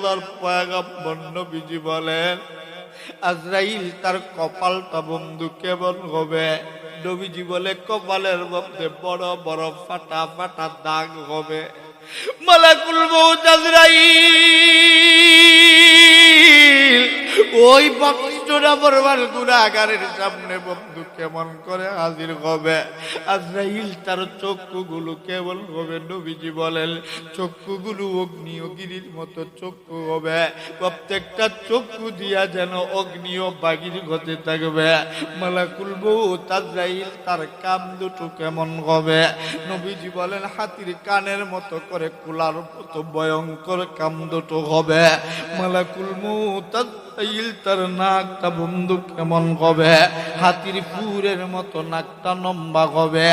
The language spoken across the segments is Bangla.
আল্লাহর পয়গম্বর নবীজি বলেন আজরাইল তার কপালটা বন্ধু কেমন হবে? নবীজি বলে কপালের মধ্যে বড় বড় ফাটা ফাটা দাগ হবে। মালাকুল মউত আজরাইল ওই পাপিষ্ঠরা বরবার গুনাহগারের সামনে বন্ধু কেমন করে হাজির হবে? আজরাইল তার চক্ষুগুলো কেমন হবে? নবীজি বলেন চক্ষুগুলো অগ্নিগিরির মতো চক্ষু হবে, প্রত্যেকটা চক্ষু দিয়া যেন অগ্নি ও বাগির হতে থাকবে। মালাকুল মউত আজরাইল তার কান দুটো কেমন হবে? নবীজি বলেন হাতির কানের মতো করে কুলার মতো ভয়ঙ্কর কান দুটো হবে। মালাকুল মউত আজরাইল তার নাকটা বন্ধু কেমন হবে? হাতির পুরের মতো নাকটা লম্বা হবে,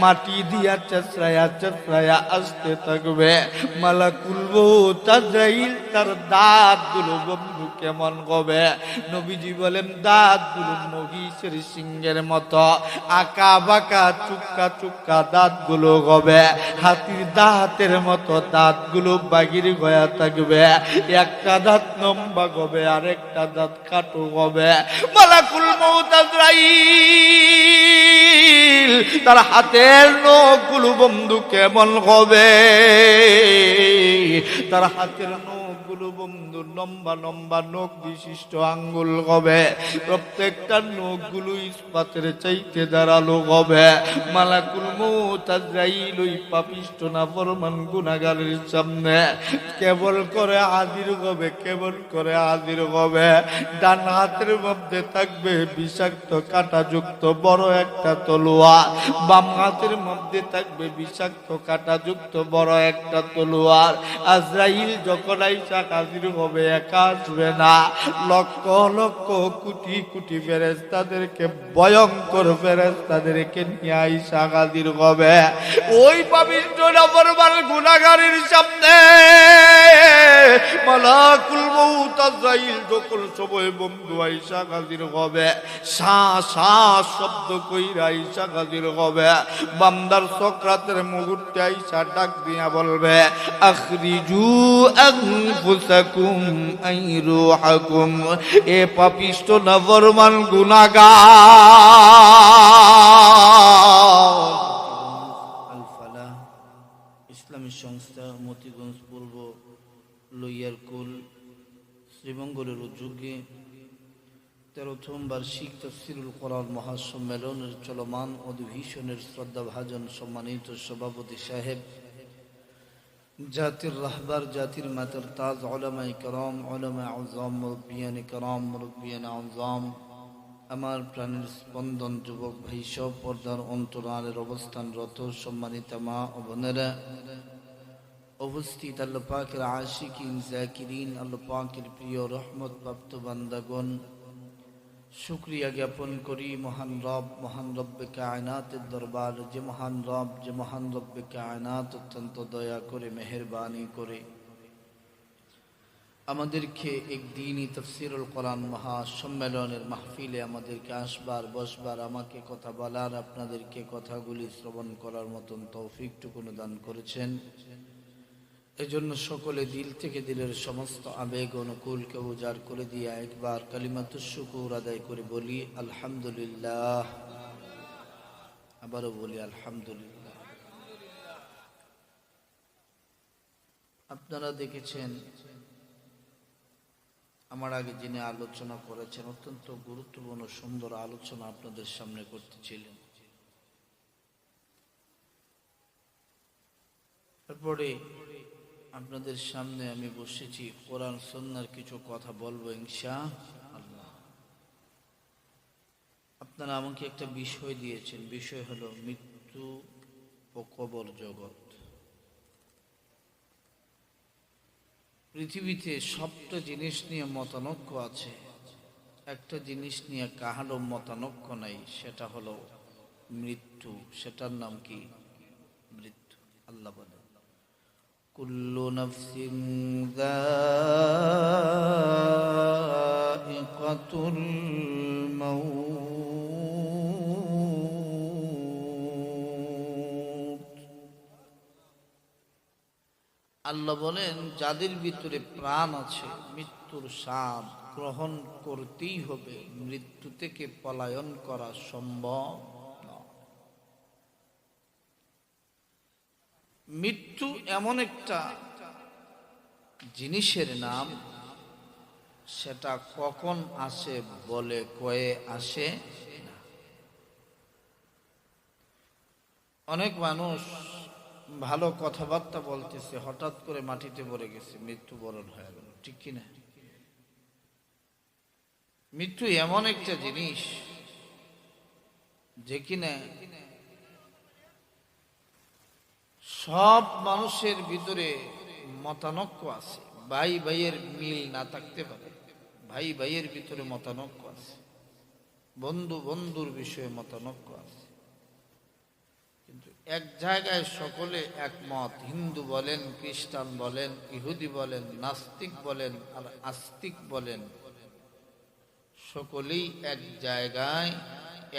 মাটি দিয়া চেঁচড়ায়া চেঁচড়ায়া আসতে থাকবে। মালাকুল মউত আজরাইল তার দাঁতগুলো বন্ধু কেমন হবে? নবীজি বলেন দাঁতগুলো মহিষের সিংহের মতো আঁকা বাঁকা চুক্কা চুক্কা দাঁতগুলো হবে। হাতির দাঁতের মতো দাঁতগুলো বাগির গয়া থাকবে, একটা দাঁত লম্বা হবে আরেকটা দাঁত কাটু হবে। মালাকুল মউত আজরাইল তার হাতের নখগুলো বন্ধু কেমন হবে? তার হাতের নখগুলো বন্ধু লম্বা লম্বা নখ বিশিষ্ট আঙ্গুল হবে, প্রত্যেকটা নখগুলো ইস্পাতের চাইতে ধারালো হবে। মালাকুল মউত আজরাইল ওই পাপিষ্ঠ নাফরমান গুনাহগারের সামনে কেবল করে হাজির হবে, কেবল করে হাজির হবে। ডান হাতের মধ্যে থাকবে বিষাক্ত কাঁটাযুক্ত বড় একটা তলোয়ার, বাম হাতের মধ্যে থাকবে বিষাক্ত কাঁটাযুক্ত বড় একটা তলোয়ার। আজরাইল যখন আইসা হাজির হবে একা আসবে না, লক্ষ লক্ষ কোটি কোটি ফেরেশতাদেরকে ভয়ঙ্কর ফেরেশতাদেরকে নিয়ে আইসা হাজির হবে ওই পবিত্র নাফরমান গুনাহগারের সামনে। মালাকুল মউত আজরাইল যখন সময় বন্ধু আইসা হাজির হবে, সা সা শব্দ কইরা আইসা হাজির হবে। বান্দার সক্রাতের মুহূর্তে আইসা ডাক দিয়া বলবে আখরিজু আনফুসাকুম আই রূহাকুম। এ পাপিষ্ঠ নাফরমান গুনাহগার। আল ফালাহ ইসলামী সংস্থা মতিগঞ্জ পূর্ব লইয়ারকুল শ্রীমঙ্গলের উদ্যোগে 13তম বার্ষিক তাফসীরুল কোরআন মহাসম্মেলনের চলমান অধিবেশনের শ্রদ্ধাভাজন সম্মানিত সভাপতি সাহেব, জাতির রাহবার, জাতির মাতার তাজ, উলামায়ে কেরাম, উলামায়ে আযম, মুরব্বিয়ানে কেরাম, মুরব্বিয়ানে আযম, আমার প্রাণের স্পন্দন যুবক ভাই সব, পর্দার অন্তরালের অবস্থানরত সম্মানিত মা ও বোনেরা, উপস্থিত আল্লাহ পাকের আশিকিন জাকিরিন, আল্লাহ পাকের প্রিয় রহমত প্রাপ্ত বান্দাগণ, শুকরিয়া জ্ঞাপন করি মহান রব্বে কায়নাতের দরবার, যে মহান রব্বে কায়নাত অত্যন্ত দয়া করে মেহেরবানি করে আমাদেরকে একদিনই তাফসীরুল কোরআন মহাসম্মেলনের মাহফিলে আমাদেরকে আসবার বসবার, আমাকে কথা বলার, আপনাদেরকে কথাগুলি শ্রবণ করার মতন তৌফিকটুকু দান করেছেন। এজন্য সকলে দিল থেকে দিলের সমস্ত আবেগ অনুকূলকে উজাড় করে দিয়ে একবার কালিমাতুশ শুকুর আদায় করে বলি আলহামদুলিল্লাহ। আবারও বলি আলহামদুলিল্লাহ। আপনারা দেখেছেন আমার আগে যিনি আলোচনা করেছেন, অত্যন্ত গুরুত্বপূর্ণ সুন্দর আলোচনা আপনাদের সামনে করতেছিলেন। তারপরে আপনাদের সামনে আমি বসেছি কোরআন সুন্নাহর কিছু কথা বলবো ইনশাআল্লাহ। আপনারা আমাকে একটা বিষয় দিয়েছেন, বিষয় হলো মৃত্যু ও কবর জগৎ। পৃথিবীতে সবটা জিনিস নিয়ে মতানৈক্য আছে, একটা জিনিস নিয়ে কাহারও মতানৈক্য নাই, সেটা হলো মৃত্যু। সেটার নাম কি? মৃত্যু। আল্লাহ বলেন কুল্লু নাফসিন যায়িকাতুল মাউত। আল্লাহ বলেন যাদের ভিতরে প্রাণ আছে মৃত্যুর স্বাদ গ্রহণ করতেই হবে, মৃত্যু থেকে পলায়ন করা সম্ভব নয়। মৃত্যু এমন একটা জিনিসের নাম, সেটা কখন আসে বলে কয়ে আসে না। অনেক মানুষ ভালো কথাবার্তা বলতেছে, হঠাৎ করে মাটিতে পড়ে গেছে, মৃত্যুবরণ হয়ে গেল, ঠিক কিনা? মৃত্যু এমন একটা জিনিস যে কিনা সব মানুষের ভিতরে মতানৈক্য আছে। ভাই ভাইয়ের মিল না থাকতে পারে, ভাই ভাইয়ের ভিতরে মতানৈক্য আছে, বন্ধু বন্ধুর বিষয়ে মতানৈক্য আছে, কিন্তু এক জায়গায় সকলে একমত। হিন্দু বলেন, খ্রিস্টান বলেন, ইহুদি বলেন, নাস্তিক বলেন আর আস্তিক বলেন, সকলেই এক জায়গায়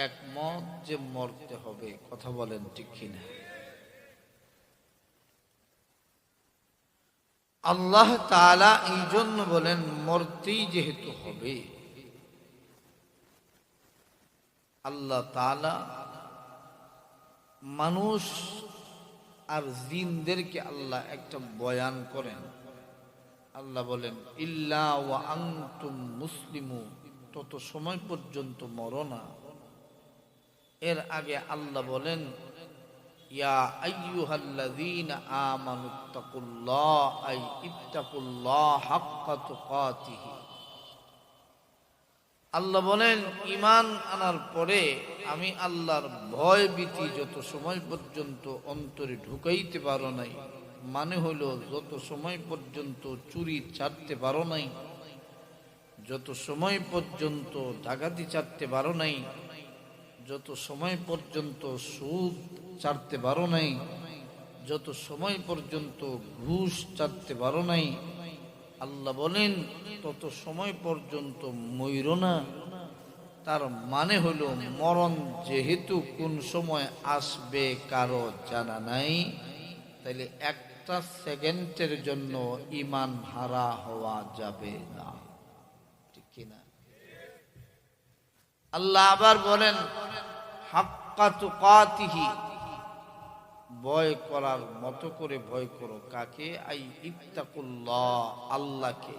একমত যে মরতে হবে। কথা বলেন ঠিক কিনা? আল্লাহ তাআলা এই জন্য বলেন মরতেই যেহেতু হবে, আল্লাহ তাআলা মানুষ আর জিনদেরকে আল্লাহ একটা বয়ান করেন। আল্লাহ বলেন ইল্লা ওয়া আনতুম মুসলিমুন, তত সময় পর্যন্ত মরো না। এর আগে আল্লাহ বলেন ইয়া আইয়ুহাল্লাযীনা আমানুত্তাকুল্লাহ আই ইত্তাকুল্লাহ হাক্কা তুকাতিহি। আল্লাহ বলেন ঈমান আনার পরে আমি আল্লাহর ভয় ভীতি যত সময় পর্যন্ত অন্তরে ঢুকাইতে পারো নাই, মানে হলো যত সময় পর্যন্ত চুরি ছাড়তে পারো নাই, যত সময় পর্যন্ত ডাকাতি ছাড়তে পারো নাই, যত সময় পর্যন্ত সুদ ছাড়তে পারো নাই, যত সময় পর্যন্ত ঘুষ ছাড়তে পারো নাই, আল্লাহ বলেন তত সময় পর্যন্ত মইরো না। তার মানে হলো মরণ যেহেতু কোন সময় আসবে কারো জানা নাই, তাইলে একটা সেকেন্ডের জন্য ঈমান হারা হওয়া যাবে না, ঠিক কিনা? আল্লাহ আবার বলেন হাক্কা তুকাতিহি, ভয় করার মতো করে ভয় করো। কাকে? আই ইত্তাকুল্লাহ, আল্লাহকে।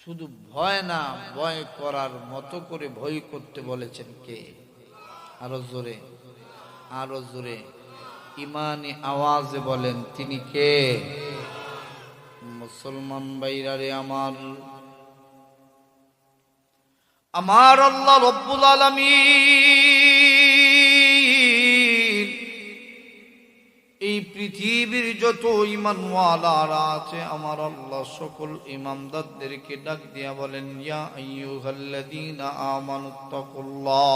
শুধু ভয় না, ভয় করার মতো করে ভয় করতে বলেছেন কে? আরো জোরে, আরো জোরে ইমানি আওয়াজে বলেন তিনি কে? মুসলমান ভাইরা রে আমার, আমার আল্লাহ রব্বুল আলামিন এই পৃথিবীর যত ঈমানওয়ালারা আছে আমার আল্লাহ সকল ঈমানদারদেরকে ডাক দিয়া বলেন ইয়া আইয়ুহাল্লাযীনা আমানুত্তাকুল্লাহ,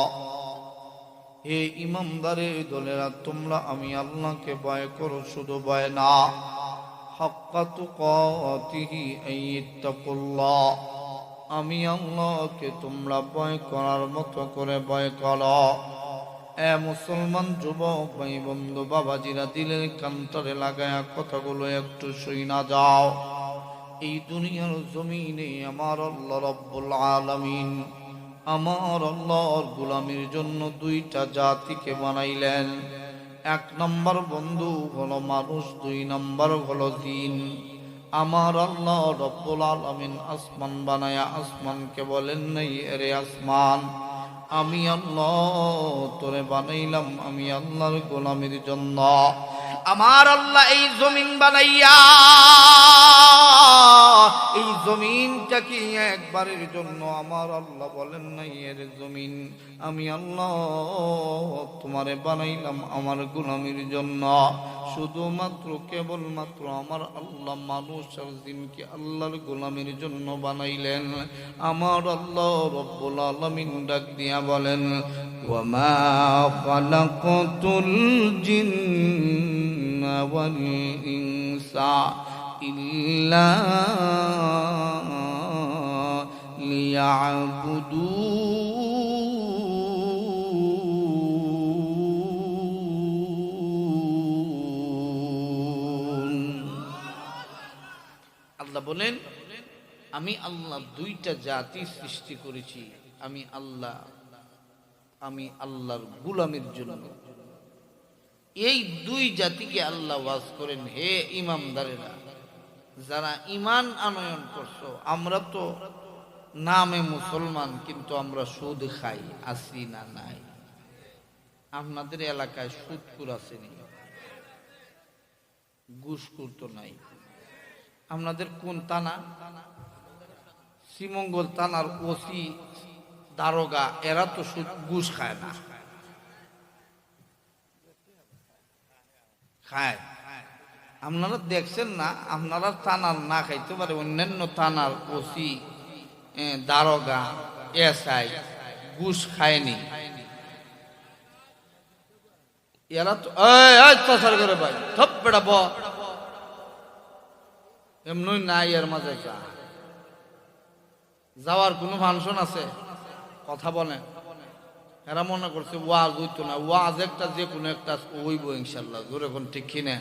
হে ঈমানদারের দলেরা তোমরা আমি আল্লাহকে ভয় করো, শুধু ভয় না, হাক্কা তুকাতিহি আইত্তাকুল্লাহ, আমি আল্লাহকে তোমরা ভয় করার মতো করে ভয় করো। এ মুসলমান যুবক ভাই বন্ধু বাবাজিরা, দিলের কান্তরে লাগায়া কথাগুলো একটু শুইনা যাও। এই দুনিয়ার জমিনে আমার আল্লাহ রব্বুল আলামিন আমার আল্লাহর গোলামির জন্য দুইটা জাতিকে বানাইলেন। এক নম্বর বন্ধু হলো মানুষ, দুই নম্বর হলো জিন। আমার আল্লাহ রব্বুল আলামিন আসমান বানায়া আসমানকে বলেন নাই এরে আসমান, আমি আল্লাহ তোরে বানাইলাম আমি আল্লাহর গোলামির জন্য। আমার আল্লাহ এই জমিন বানাইয়া এই জমিনটাকে একবারের জন্য আমার আল্লাহ বলেন নাই এর জমিন আমি আল্লাহ তোমারে বানাইলাম আমার গোলামির জন্য। শুধুমাত্র কেবলমাত্র আমার আল্লাহ মানুষ আর জিনকে আল্লাহর গোলামির জন্য বানাইলেন। আমার আল্লাহ রব্বুল আলামিন ডাক দিয়া বলেন ওয়ামা খালাকাতুল জিন্না ওয়াল ইনসা ইল্লা লিয়াবুদুন। বলেন, আমি আল্লাহ দুইটা জাতি সৃষ্টি করেছি, আমি আল্লাহর গোলামের জন্য। এই দুই জাতিকে আল্লাহ ওয়াজ করেন, হে ইমানদারেরা, যারা ইমান আনয়ন করছো, আমরা তো নামে মুসলমান কিন্তু আমরা সুদ খাই, আছি না নাই? আপনাদের এলাকায় সুদকুর আসেনি, ঘুষখোর তো নাই। আপনাদের কোন থানা? শ্রীমঙ্গল থানার ওসি দারোগা এরা তো সুদ ঘুষ খায় না, খায়? আপনারা দেখছেন না? আপনারা থানার না খাইতে পারে, অন্যান্য থানার ওসি দারোগা এসআই ঘুষ খায়নি। এরা তো চাষার করে ভাই সব বেড়া এমনি নাই, এর মাঝে যাওয়ার কোনো ফাংশন আছে? কথা বলেন। এরা মনে করছে ওয়াজ হইতো না, ওয়াজ একটা যে কোনো একটা হইব ইনশাল্লাহ, জোরে কোন ঠিক কিনা?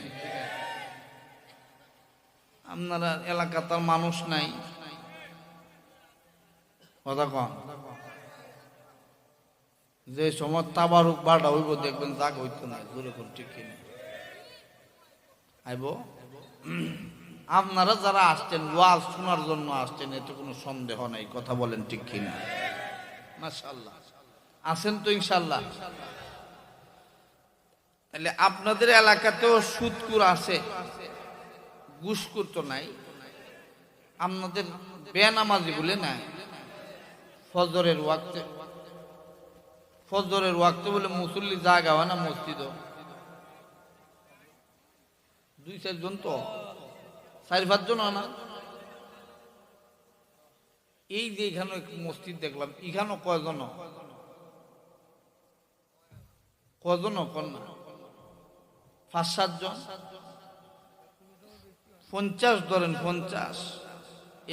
আপনারা এলাকা তার মানুষ নাই, কথা কন। যে সময় তাবারুক বাড়া হইব দেখবেন জাগ হইতো না, জোরে কোন ঠিক কিনা? আইব আপনারা যারা আসছেন ওয়াজ শোনার জন্য আসছেন, এতে কোনো সন্দেহ নাই, কথা বলেন ঠিক কিনা? মাশাআল্লাহ আছেন তো ইনশাআল্লাহ। তাহলে আপনাদের এলাকাতেও সুদকুর আছে, ঘুষখোর তো নাই। আপনাদের বেনামাজি বলে নাই, ফজরের ওয়াক্তে বলে মুসল্লি জায়গা হয় না মসজিদ, 2-4 জন তো 4-5 জন হয় না? এই যে এখানে মসজিদ দেখলাম, এখানে কয়জন কন্যা? 5-7 জন, 50 ধরেন, 50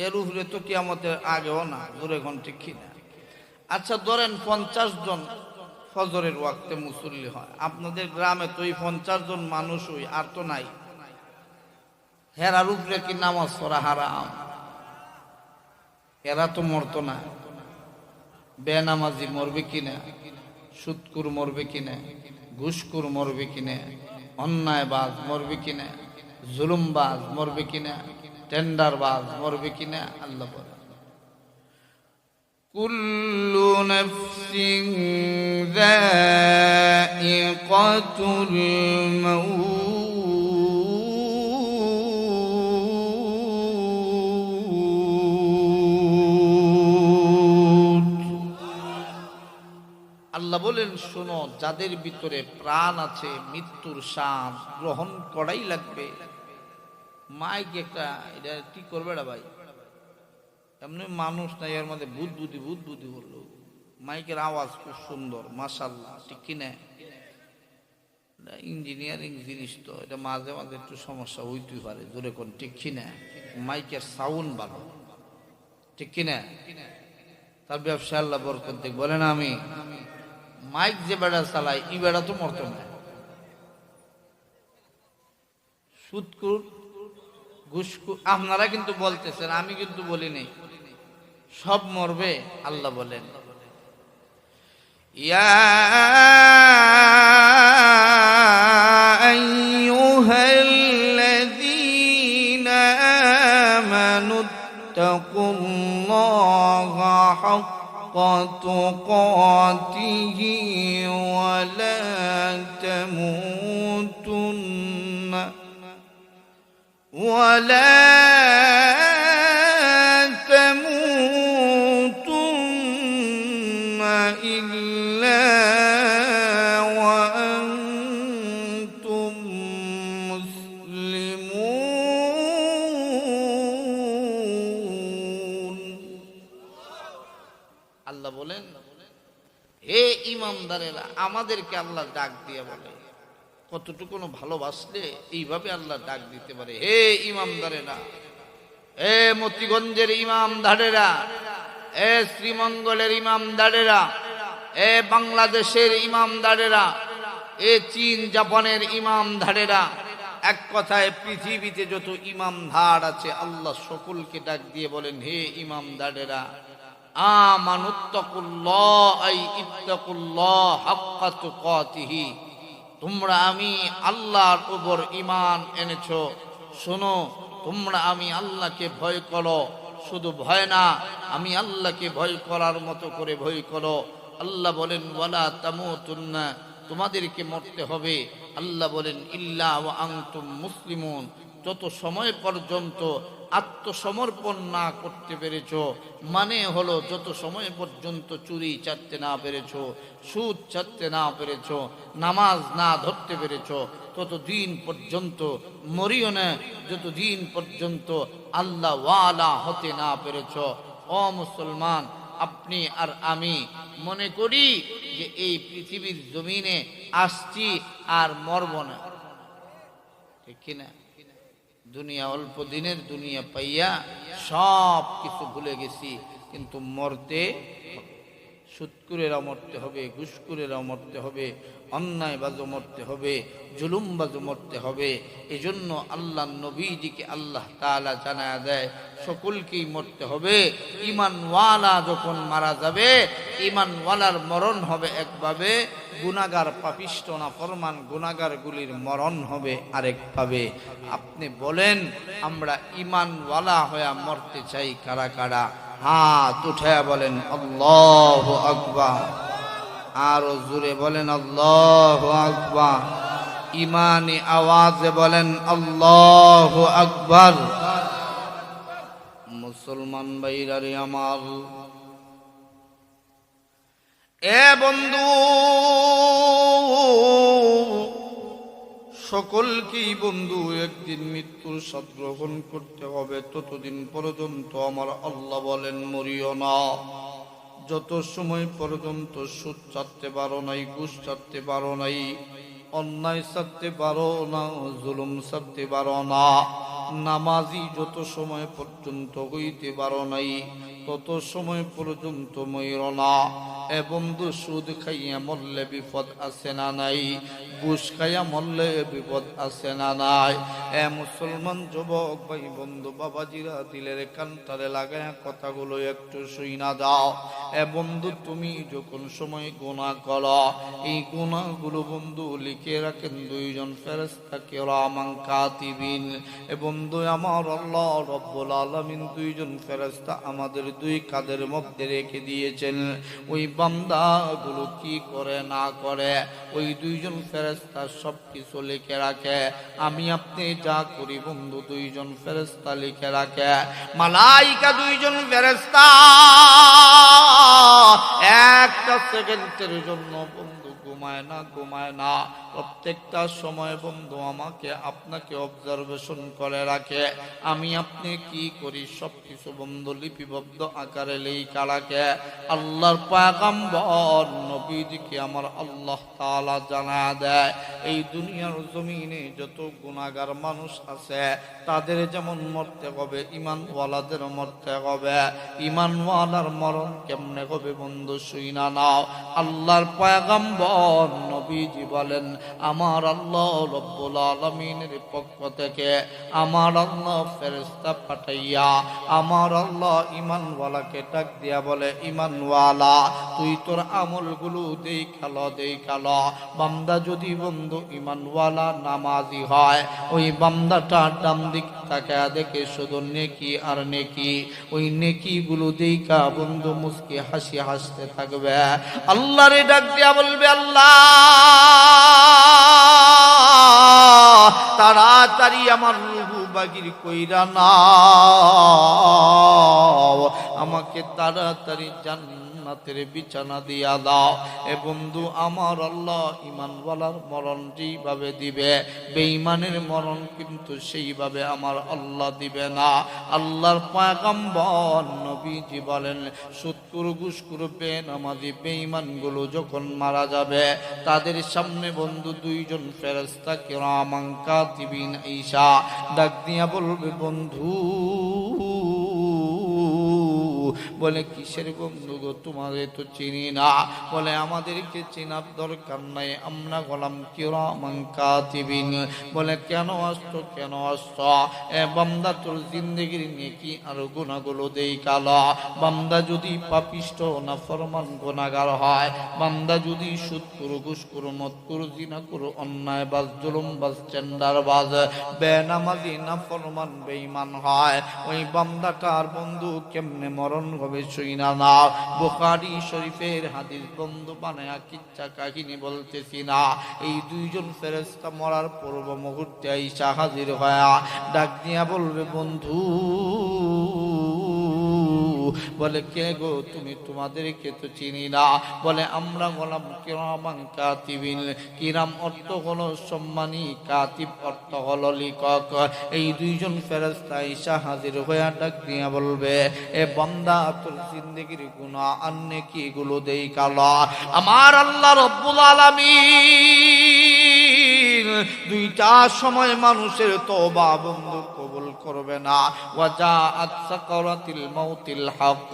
এর উপরে তো কিয়ামতের আগেও না, জোরে এখন ঠিক কিনা? আচ্ছা ধরেন 50 জন ফজরের ওয়াক্তে মুসল্লি হয়, আপনাদের গ্রামে তো এই 50 জন মানুষ হই, আর তো নাই। হেরার উপরে কি নামাজ পড়া হারাম? এরা তো মরতো না, বেনামাজি মরবে কিনা, সুদকুর মরবে কিনা, ঘুষখোর মরবে কিনা, অন্যায়বাজ মরবে কিনা, জুলুমবাজ মরবে কিনা, টেন্ডারবাজ মরবে কিনা? আল্লাহ বলে, কুল্লু নাফসিন যায়িকাতুল মাউত। আল্লাহ বলেন, শোনো, যাদের ভিতরে প্রাণ আছে মৃত্যুর শ্বাস গ্রহণ করাই লাগবে। মাইক একটা এটা কি করবে না ভাই, এমনি মানুষ নাই, এর মধ্যে ভূত বুদ্ধি বললো। মাইকের আওয়াজ খুব সুন্দর, মাশাআল্লাহ, ঠিক কিনা? ইঞ্জিনিয়ারিং জিনিস তো, এটা মাঝে মাঝে একটু সমস্যা হইতেই পারে, জোরে কোন ঠিক কিনা? মাইকের সাউন্ড ভালো, ঠিক কিনা? তার ব্যবসা আল্লাহ বরকত দেখ। বলেন আমি মাইক যে বেড়া চালাই, ই বেড়া তো মরতো না। সুদকুর ঘুষখোর আপনারা কিন্তু বলতেছেন, আমি কিন্তু বলি নাই, সব মরবে। আল্লাহ বলেন, ইয়া আইয়ুহাল্লাযীনা আমানুত্তাকুল্লাহা হাক্কা তুকাতিহি ওয়া লা তামুতুন্না ولا تموتن إلا وأنتم مسلمون। আল্লাহ বলেন, হে ইমানদারেরা, আমাদেরকে আল্লাহ ডাক দিয়ে বলে, কতটুকু ভালোবাসলে এইভাবে আল্লাহ ডাক দিতে পারে, হে ইমামদারেরা, হে মতিগঞ্জের ইমামদারেরা, হে শ্রীমঙ্গলের ইমামদারেরা, হে বাংলাদেশের ইমামদারেরা, এ চীন জাপানের ইমামদারেরা, এক কথায় পৃথিবীতে যত ইমামদার আছে আল্লাহ সকলকে ডাক দিয়ে বলেন, হে ইমামদারেরা, আমানুত্তাকুল্লাহ আই ইত্তাকুল্লাহ হাক্কা তুকাতিহি, তোমরা আমি আল্লাহর উপর ঈমান এনেছো, শোনো তোমরা আমি আল্লাহকে ভয় করো, শুধু ভয় না, আমি আল্লাহকে ভয় করার মতো করে ভয় করো। আল্লাহ বলেন ওয়ালা তামুতুন্না, তোমাদেরকে মরতে হবে। আল্লাহ বলেন ইল্লা ওয়া আনতুম মুসলিমুন, যত সময় পর্যন্ত আত্মসমর্পণ না করতে পেরেছ, মানে হলো যত সময় পর্যন্ত চুরি চাটতে না পেরেছ, সুদ চাটতে না পেরেছ, নামাজ না ধরতে পেরেছ, ততদিন পর্যন্ত মরিও না, যতদিন পর্যন্ত আল্লাহ ওয়ালা হতে না পেরেছ। ও মুসলমান, আপনি আর আমি মনে করি যে এই পৃথিবীর জমিনে আসছি আর মরব না, ঠিক কিনা? দুনিয়া অল্প দিনের দুনিয়া পাইয়া সব কিছু ভুলে গেছি, কিন্তু মরতে সুৎকুরেরা মরতে হবে, ঘুষকুরেরা মরতে হবে, অন্যায়বাজও মরতে হবে, জুলুমবাজও মরতে হবে। এজন্য আল্লাহ নবীজিকে আল্লাহ তাআলা জানায়া দেয় সকলকেই মরতে হবে। ঈমানওয়ালা যখন মারা যাবে, ঈমানওয়ালার মরণ হবে একভাবে, গুনাহগার পাপিষ্ঠ নাফরমান গুনাহগারগুলির মরণ হবে আরেকভাবে। আপনি বলেন আমরা ঈমানওয়ালা হয়ে মরতে চাই কারা কারা? হাত উঠায়া বলেন আল্লাহু আকবার, আরো জোরে বলেন আল্লাহু আকবার, ইমানি আওয়াজে বলেন আল্লাহু আকবার। মুসলমান ভাইরা রে আমার, এ বন্ধু, সকলকেই বন্ধু একদিন মৃত্যুর স্বাদ গ্রহণ করতে হবে। ততদিন পর্যন্ত আমার আল্লাহ বলেন মরিও না। যত সময় পর্যন্ত সুদ ছাড়তে পারো নাই, ঘুষ ছাড়তে পারো নাই, অন্যায় ছাড়তে পারো না, জুলুম ছাড়তে পারো না, নামাজি যত সময় পর্যন্ত হইতে পারো নাই, তত সময় পর্যন্ত মইর না। এ বন্ধু, সুদ খাইয়া মরলে বিপদ আছে না নাই? ঘুষ খাইয়া মরলে বিপদ আছে না নাই? এ মুসলমান যুবক ভাই বন্ধু বাবাজিরা, দিলের কানটারে লাগায়া কথাগুলো একটু শুইনা দাও। এ বন্ধু, তুমি যখন সময় গুনাহ করো, এই গুনাহগুলো বন্ধু লিখে রাখেন দুইজন ফেরেশতা কিরামান কাতিবিন। এ বন্ধু আমার আল্লাহ রব্বুল আলামিন দুইজন ফেরেশতা আমাদের দুই কাঁধের মধ্যে রেখে দিয়েছেন। ওই বান্দাগুলো কি করে না করে ওই দুইজন ফেরেশতা সব কিছু লিখে রাখে। আমি আপনি যা করি বন্ধু দুইজন ফেরেশতা লিখে রাখে। মালাইকা দুইজন ফেরেশতা একটা সেকেন্ডের জন্য বন্ধু ঘুমায় না, প্রত্যেকটা সময় বন্ধু আমাকে আপনাকে অবজারভেশন করে রাখে। আমি আপনি কি করি সব কিছু বন্ধু লিপিবদ্ধ আকারে লেখা রাখে। আল্লাহর পয়গম্বর নবীজিকে আমার আল্লাহ তাআলা জানা দেয়, এই দুনিয়ার জমিনে যত গুনাহগার মানুষ আছে তাদের যেমন মরতে হবে, ঈমানওয়ালাদের মরতে হবে। ঈমানওয়ালার মরণ কেমনে হবে বন্ধু শুইনা নাও। আল্লাহর পয়গম্বর নবীজি বলেন, আমার আল্লাহ রব্বুল আলামিনের পক্ষ থেকে আমার আল্লাহ ফেরেশতা পাঠাইয়া আমার আল্লাহ ঈমানওয়ালাকে ডাক দিয়া বলে, ঈমানওয়ালা তুই তোর আমলগুলো দেখালো। বান্দা যদি বন্ধু ঈমানওয়ালা নামাজি হয়, ওই বান্দাটা ডান দিক তাকায়া দেখে শুধু নেকি আর নেকি। ওই নেকিগুলো দেখা বন্ধু মুস্কি হাসি হাসতে থাকবে। আল্লাহরে ডাক দিয়া বলবে, আল্লাহ তাড়াতাড়ি আমার রূহ বাগির কইরা নাও, আমাকে তাড়াতাড়ি জান্নাতের বিছানা দিয়া দাও। এ বন্ধু আমার আল্লাহ ঈমানওয়ালার মরণ যেইভাবে দিবে, বেঈমানের মরণ কিন্তু সেইভাবে আমার আল্লাহ দিবে না। আল্লাহর পয়গম্বর নবীজি বলেন, সুদখোর ঘুষখোর বেনামাজি বেঈমানগুলো যখন মারা যাবে, তাদের সামনে বন্ধু দুইজন ফেরেশতা কিরামান কাতিবিন ঈসা ডাক দিয়া বলবে, বন্ধু বলে কিসের বন্ধু গো, তোমাদের তো চিনি না। বলে আমাদেরকে চেনার দরকার নাই, আমরা গোলাম কিরামান কাতিবিন। বলে কেন আসছো, কেন আসছো? বান্দা তোর জিন্দেগির নেকি আর গুনাহগুলো দেই কালো। বান্দা যদি পাপিষ্ট না ফরমান গুনাহগার হয়, বান্দা যদি সুদ করু, ঘুষ করু, মদ করু, জিনা করু, অন্যায় বাজ, জুলুম বাজ, টেন্ডার বাজ, বেনামাজি না ফরমান বেঈমান হয়, ওই বান্দাটার বন্ধু কেমনে মরণ হবে শুইনা না। বুখারী শরীফের হাদিস বন্ধু বানায়া কিচ্ছা কাহিনী বলতেছি না। এই দুইজন ফেরেশতা মরার পূর্ব মুহূর্তে আইসা হাজির হয়া ডাক দিয়া বলবে, বন্ধু বলে কে গো তুমি, তোমাদেরকে তো চিনি না। বলে আমরা গোলাম কিরামান কাতিবিন। কিরাম অর্থ হলো সম্মানী, কাতিব অর্থ হলো লিখক। এই দুইজন ফেরেশতা আইসা হাজির হয়ে ডাক দিয়া বলবে, এ বান্দা তোর জিন্দেগির গুনাহ আর নেকি গুলো দেই কালো। আমার আল্লাহ রব্বুল আলামিন দুইটা সময় মানুষের তওবা বন্ধু কবুল করবে না। ওয়াজাআত সাকারাতিল মাউতিল হক।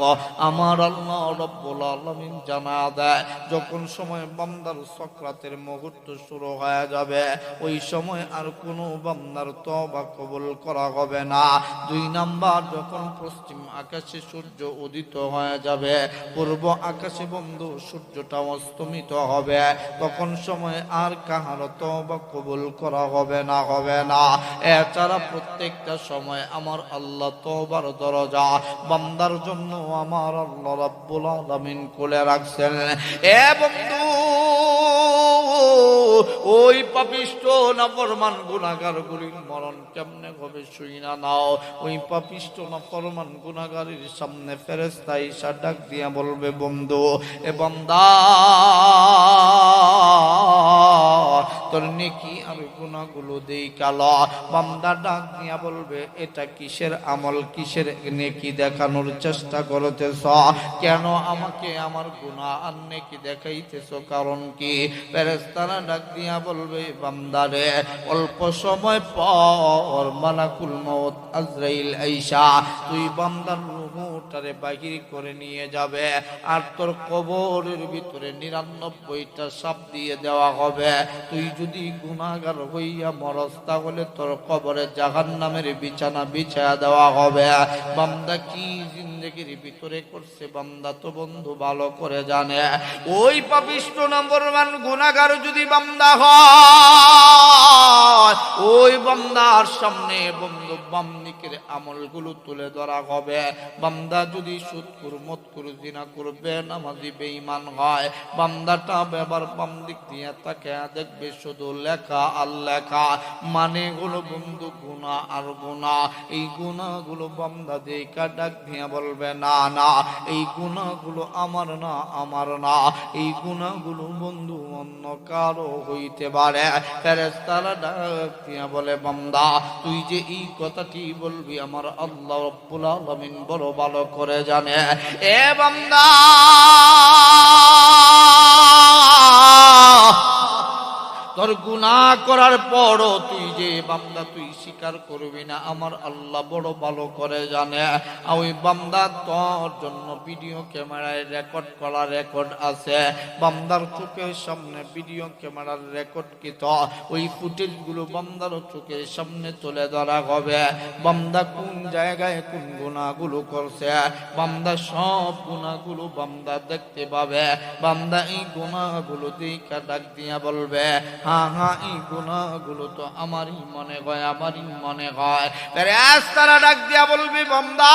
আমার আল্লাহ রব্বুল আলামিন জানা দেয়, যখন সময় বান্দার সাকরাতের মুহূর্ত শুরু হয়ে যাবে, ওই সময় আর কোনো বান্দার তওবা কবুল করা হবে না। দুই নাম্বার, যখন পশ্চিম আকাশে সূর্য উদিত হয়ে যাবে, পূর্ব আকাশে বন্ধু সূর্যটা অস্তমিত হবে, তখন সময় আর কাহার তওবা কবুল করা হবে না, হবে না। এছাড়া প্রত্যেকটা সময় আমার আল্লাহ তওবার দরজা বান্দার জন্য আমার আল্লাহ রাব্বুল আলামিন খুলে রাখছেন। এ বন্ধু, ওই পাপিষ্ট নাফরমান গুনাহগার গুলির মরণ কেমনে হবে শুইনা নাও। ওই পাপিষ্ট নাফরমান গুনাহগারের সামনে ফেরেশতা এসে ডাক দিয়া বলবে, বন্ধু এ বান্দা তোর নেকি আর গুনাহগুলো দেই কালো। বান্দা ডাক দিয়া বলবে, এটা কিসের আমল, কিসের নেকি দেখানোর চেষ্টা করতেছ? কেন আমাকে আমার গুনাহ আর নেকি দেখাইতেছ, কারণ কি? ফেরেশতারা ডাক দিয়া বলবে, বান্দারে অল্প সময় পর মালাকুল মউত আজরাইল আইসা তুই বান্দার রূহটারে বাহির করে নিয়ে যাবে, আর তোর কবরের ভিতরে ৯৯টা সাপ দিয়ে দেওয়া হবে। তুই যদি গুনাহগার হইয়া মরস, তাহলে তোর কবরে জাহান্নামের বিছানা বিছায়া দেওয়া হবে। বান্দা কি জিন্দেগির ভিতরে করছে বান্দা তো বন্ধু ভালো করে জানে। ওই পাপিষ্ট নাম্বারওয়ান গুনাহগার যদি বান্দা হয়, ওই বান্দার সামনে বন্ধু বাম দিকের আমলগুলো তুলে ধরা হবে। বান্দা যদি সুদ করু, মদ করু, জিনা করবে, নামাজি বেঈমান হয়, বান্দাটা এবার বাম দিক দিয়ে তাকে দেখবে শুধু লেখা আর লেখা, মানে হলো বন্ধু গুনাহ আর গুনাহ। এই গুনাহগুলো বান্দা দেখা ডাক দিয়ে বলবে, না না, এই গুনাহগুলো আমার না, আমার না, এই গুনাহগুলো বন্ধু অন্য কারো হইতে পারে। ফেরেশতারা ডাক দিয়া বলে, বান্দা তুই যে এই কথাটি বলবি আমার আল্লাহ রাব্বুল আলামিন বড় ভালো করে জানে। এ বান্দা তোর গুনাহ করার পরও তুই যে বান্দা তুই স্বীকার করবি না, আমার আল্লাহ বড় ভালো করে জানে। ওই বান্দা তোর জন্য ভিডিও ক্যামেরায় রেকর্ড করা রেকর্ড আছে, বান্দার চোখের সামনে ভিডিও ক্যামেরার রেকর্ড কৃত ওই ফুটেজগুলো বান্দার চোখের সামনে তুলে ধরা হবে। বান্দা কোন জায়গায় কোন গুনাহগুলো করছে, বান্দা সব গুনাহগুলো বান্দা দেখতে পাবে। বান্দা এই গুনাহগুলো দেখা ডাক দিয়া বলবে, হ্যাঁ হ্যাঁ, এই গুনাহগুলো তো আমারই মনে হয়, আমারই মনে হয়। ফেরেশতারা ডাক দিয়া বলবে, বান্দা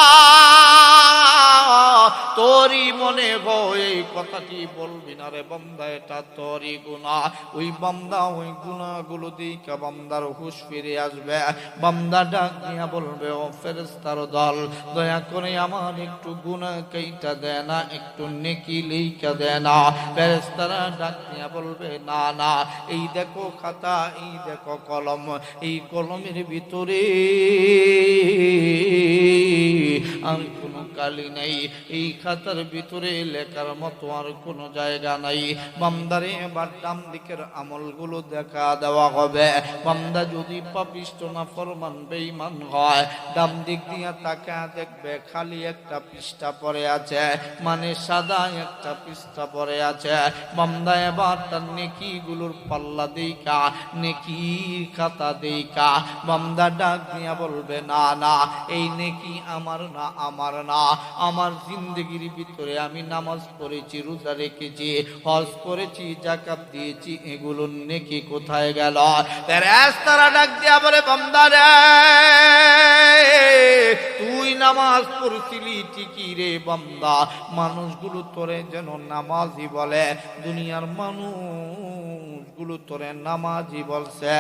তোরই মনে হয়, এই কথাটি বলবি না রে বান্দা, এটা তোরই গুনাহ। ওই বান্দা ওই গুনাহগুলো দেখা বান্দার হুঁশ ফিরে আসবে। বান্দা ডাক দিয়া বলবে, ও ফেরেশতার দল, দয়া করে আমার একটু গুনাহ কেইটা দেয় না, একটু নেকি লিখা দেয় না। ফেরেশতারা ডাক দিয়া বলবে, না না, এই দেখো খাতা, এই দেখো কলম, এই কলমের ভিতরে আর কোনো কালি নাই, এই খাতার ভিতরে লেখার মতো আর কোনো জায়গা নাই। বান্দারে এবার ডান দিকের আমলগুলো দেখা দেওয়া হবে। বান্দা যদি পাপিষ্ট না ফরমান বেঈমান হয়, ডান দিক দিয়ে তাকা দেখবে খালি একটা পৃষ্ঠা পড়ে আছে, মানে সাদা একটা পৃষ্ঠা পড়ে আছে। বান্দা এবার তার নেকিগুলোর পাল্লা দেইকা, নেকির খাতা দেইকা বান্দা ডাক দিয়া বলবে, না না, এই নেকি আমার না, আমার না। আমার জিন্দগির ভিতরে আমি নামাজ পড়েছি, রোজা রেখেছি, হজ করেছি, যাকাত দিয়েছি, এগুলোর নেকি কোথায় গেল? ফেরেশতারা ডাক দিয়া বলে, বান্দা রে, তুই নামাজ পড়ছিলি ঠিকই রে বান্দা, মানুষগুলো তোরে যেন নামাজি বলে, দুনিয়ার মানুষগুলো তোরে নামাজি বলছে,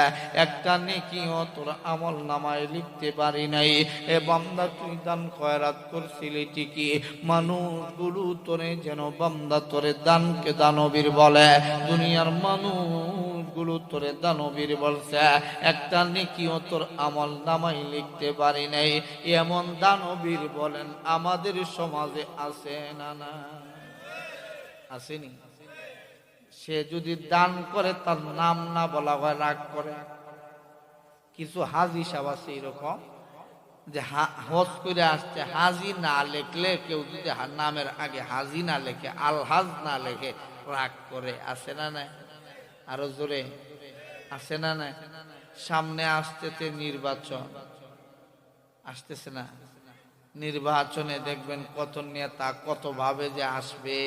একটা নেকিও তোর আমল নামায় লিখতে পারি নাই। এ বান্দা তুই দান খয়রাত করছিলি ঠিকই, মানুষগুলো তোরে যেন বান্দা তোরে দানকে দানবীর বলে, দুনিয়ার মানুষগুলো তোরে দানবীর বলছে, একটা নেকিও তোর আমল নামায় লিখতে পারি নাই। এমন দানবীর বলেন আমাদের সমাজে আছে না? না আসেনি? সে যদি দান করে তার নাম না বলা হয় রাগ করে। কিছু হাজি সাহেব আছে এরকম, যে হজ করে আসছে, হাজি না লেখলে, কেউ যদি নামের আগে হাজি না লেখে, আলহাজ না লেখে, রাগ করে। আছে না নাই? আরো জোরে আছে না নাই? সামনে আসতেছে নির্বাচন, আসতেছে না? নির্বাচনে দেখবেন কত নেতা কত ভাবে যে আসবে,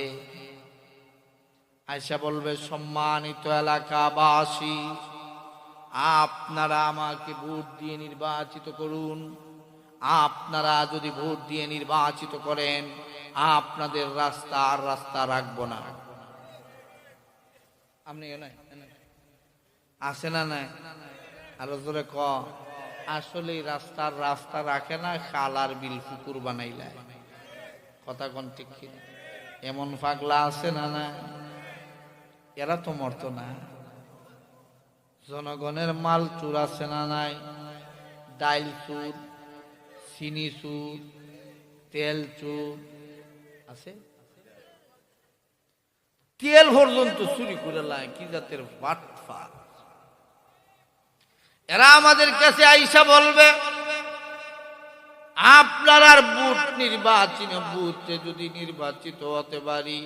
আয়সা বলবে, সম্মানিত এলাকাবাসী, আপনারা আমাকে ভোট দিয়ে নির্বাচিত করুন। আপনারা যদি ভোট দিয়ে নির্বাচিত করেন, আপনাদের রাস্তা আর রাস্তা রাখবো না। আপনি আসে না নাই? আরো জোরে ক। আসলে রাস্তা রাখে না, খাল আর বিল পুকুর বানাইলা। কথা কোন ঠিক কিনা? এমন পাগলা আছে না? না, এরা তো মরতো না। জনগণের মাল চুর আছে না নাই? ডাইল চুর, চিনি চুর, তেল চুর আছে। তেল পর্যন্ত চুরি করে লাই, কি জাতের বাটফা। এরা আমাদের কাছে আইসা বলবে, আপনার আর বুথ নির্বাচনে বুথে যদি নির্বাচিত হতে পারি,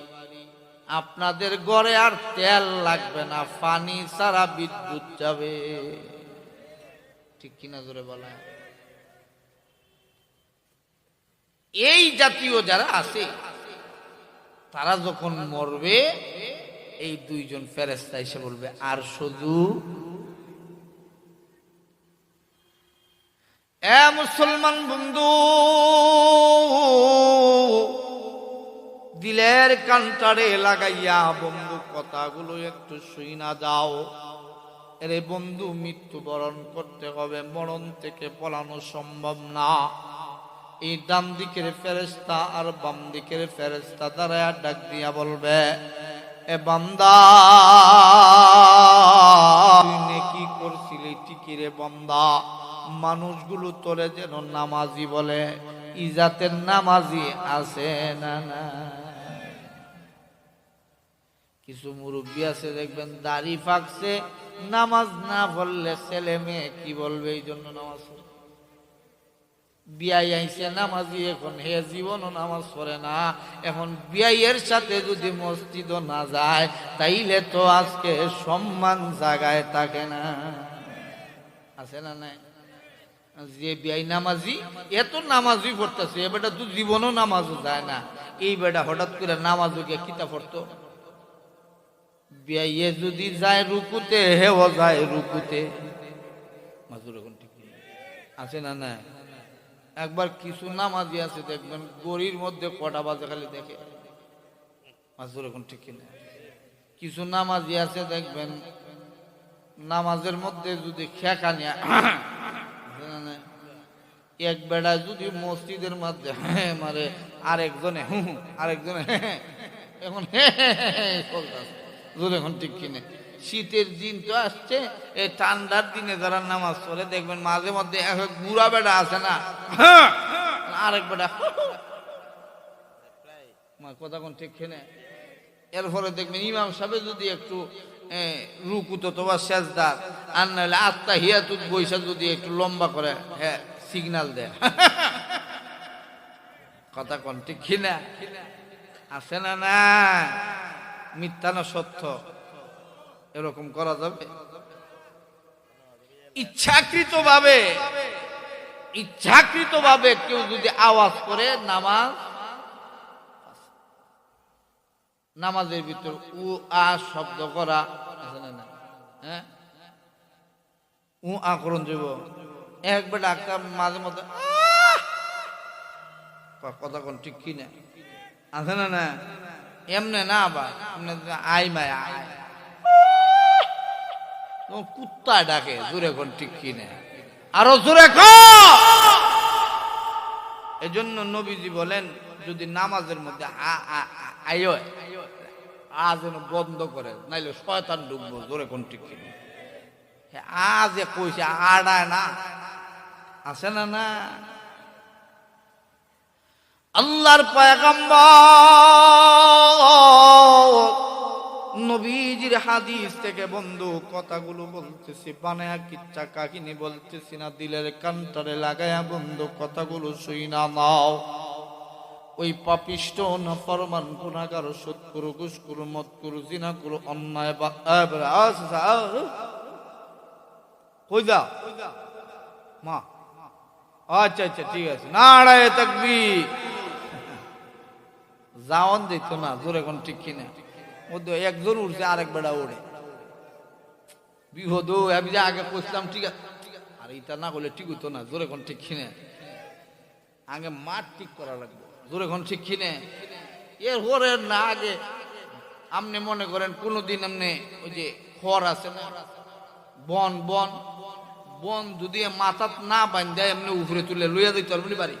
আপনাদের ঘরে আর তেল লাগবে না, পানি ছাড়া বিদ্যুৎ যাবে। ঠিক কিনা জোরে বলা? এই জাতীয় যারা আছে, তারা যখন মরবে, এই দুইজন ফেরেশতা এসে বলবে, আর শুধু এ মুসলমান বন্ধু, দিলের কান্টারে লাগাইয়া বন্ধু কথাগুলো একটু শুই না যাও। এরে বন্ধু, মৃত্যুবরণ করতে হবে, মরণ থেকে পলানো সম্ভব না। এই ডান দিকের ফেরেশতা আর বাম দিকের ফেরেশতা দাঁড়ায়া ডাক দিয়া বলবে, এ বান্দা, তুই কি করছিলি ঠিকই রে বান্দা, মানুষগুলো তোরে যেন নামাজি বলে, ইজাতের নামাজি আছে না? না, কিছু মুরব্বী আছে দেখবেন দাড়ি ফাঁকছে, নামাজ না পড়লে ছেলে মেয়ে কি বলবে, এই জন্য নামাজ পড়ে। বিয়াই আইছে নামাজি, এখন হে জীবনও নামাজ পড়ে না। এখন বিয়াইয়ের সাথে যদি মসজিদও না যায়, তাইলে তো আজকে সম্মান জাগায় থাকে না। আছে না? নাই? যে বিয়াই নামাজি, এত নামাজই পড়তেছে, এ বেটা তো জীবনও নামাজও যায় না। এই বেটা হঠাৎ করে নামাজও গিয়ে কিতা পড়তো? বিয়াইয়ে যদি যায় রুকুতে, হেও যায় রুকুতে। মাজুর এখন ঠিক আছে না? না, একবার কিছু নামাজি আছে দেখবেন গড়ির মধ্যে কটা বাজে খালি দেখে। মাজুর এখন ঠিক কিনা? কিছু নামাজি আছে দেখবেন নামাজের মধ্যে যদি খেকা নিয়ে এক বেড়া যদি মসজিদের মধ্যে মারে, আরেকজনে এখন এখন ঠিক কিনে। শীতের দিন তো আসছে, এই ঠান্ডার দিনে যারা নামাজ পড়ে দেখবেন মাঝে মধ্যে বুড়া বেড়া আছে না, আরেক বেটা কথা কোন ঠিক খেনে। এরপরে দেখবেন ইমাম সাহেব যদি একটু রুকুত অথবা সেজদার আর নাহলে আত্তাহিয়াতুত বইসা যদি একটু লম্বা করে হ্যাঁ সিগন্যাল দেয় কথা কোন ঠিক কিনা? আছে না? না মিথ্যা না সত্য? এরকম করা যাবে? ইচ্ছাকৃতভাবে কেউ যদি আওয়াজ করে নামাজের ভিতর উ আ শব্দ করা আছে না? হ্যাঁ উ আ করুন যাব একবার ডাক্তার মাঝে মধ্যে কথা কোন ঠিক কিনা? আছে না? না এমনে না আবার আই মায় আয় কুত্তা ডাকে জোরে কোন ঠিক কিনা? আরো জোরে এজন্য নবীজি বলেন যদি নামাজের মধ্যে আ যেন বন্ধ করে নাইলে শয়তান ঢুকবো জোরে কোন ঠিক কিনা? আ যে কইছে আড়ায় না আছে না? না আল্লাহর পয়গম্বর নবীজির হাদিস থেকে বন্ধু কথাগুলো বলতেছি, বানায়া কিচ্ছা কাহিনী বলতেছি না, দিলের কান্টারে লাগায়া বন্ধু কথাগুলো শুই না নাও। ওই পাপিষ্ট নাফরমান গুনাহগার সুদ করু ঘুষ করু মদ করু জিনা করু অন্যায় কই যা মা আচ্ছা আচ্ছা ঠিক আছে নারায়ে তাকবীর যাওন দিত না জোরে কোন ঠিক কিনা? মধ্যে একজন উঠছে আরেক বেড়া ওড়ে বিপদ আমি যে আগে কইছিলাম ঠিক আছে আর এটা না করলে ঠিক হইতো না জোরে কোন ঠিক কিনে? আগে মাঠ ঠিক করা লাগবে জোরে কোন ঠিক কিনে? এর পরে না আগে আপনি মনে করেন কোনদিন আপনি ওই যে খড় আছে না বন বন বন যদি মাথাত না বান্ধে এমনি উপরে তুলে লইয়া দিতে পারবেন বাড়ি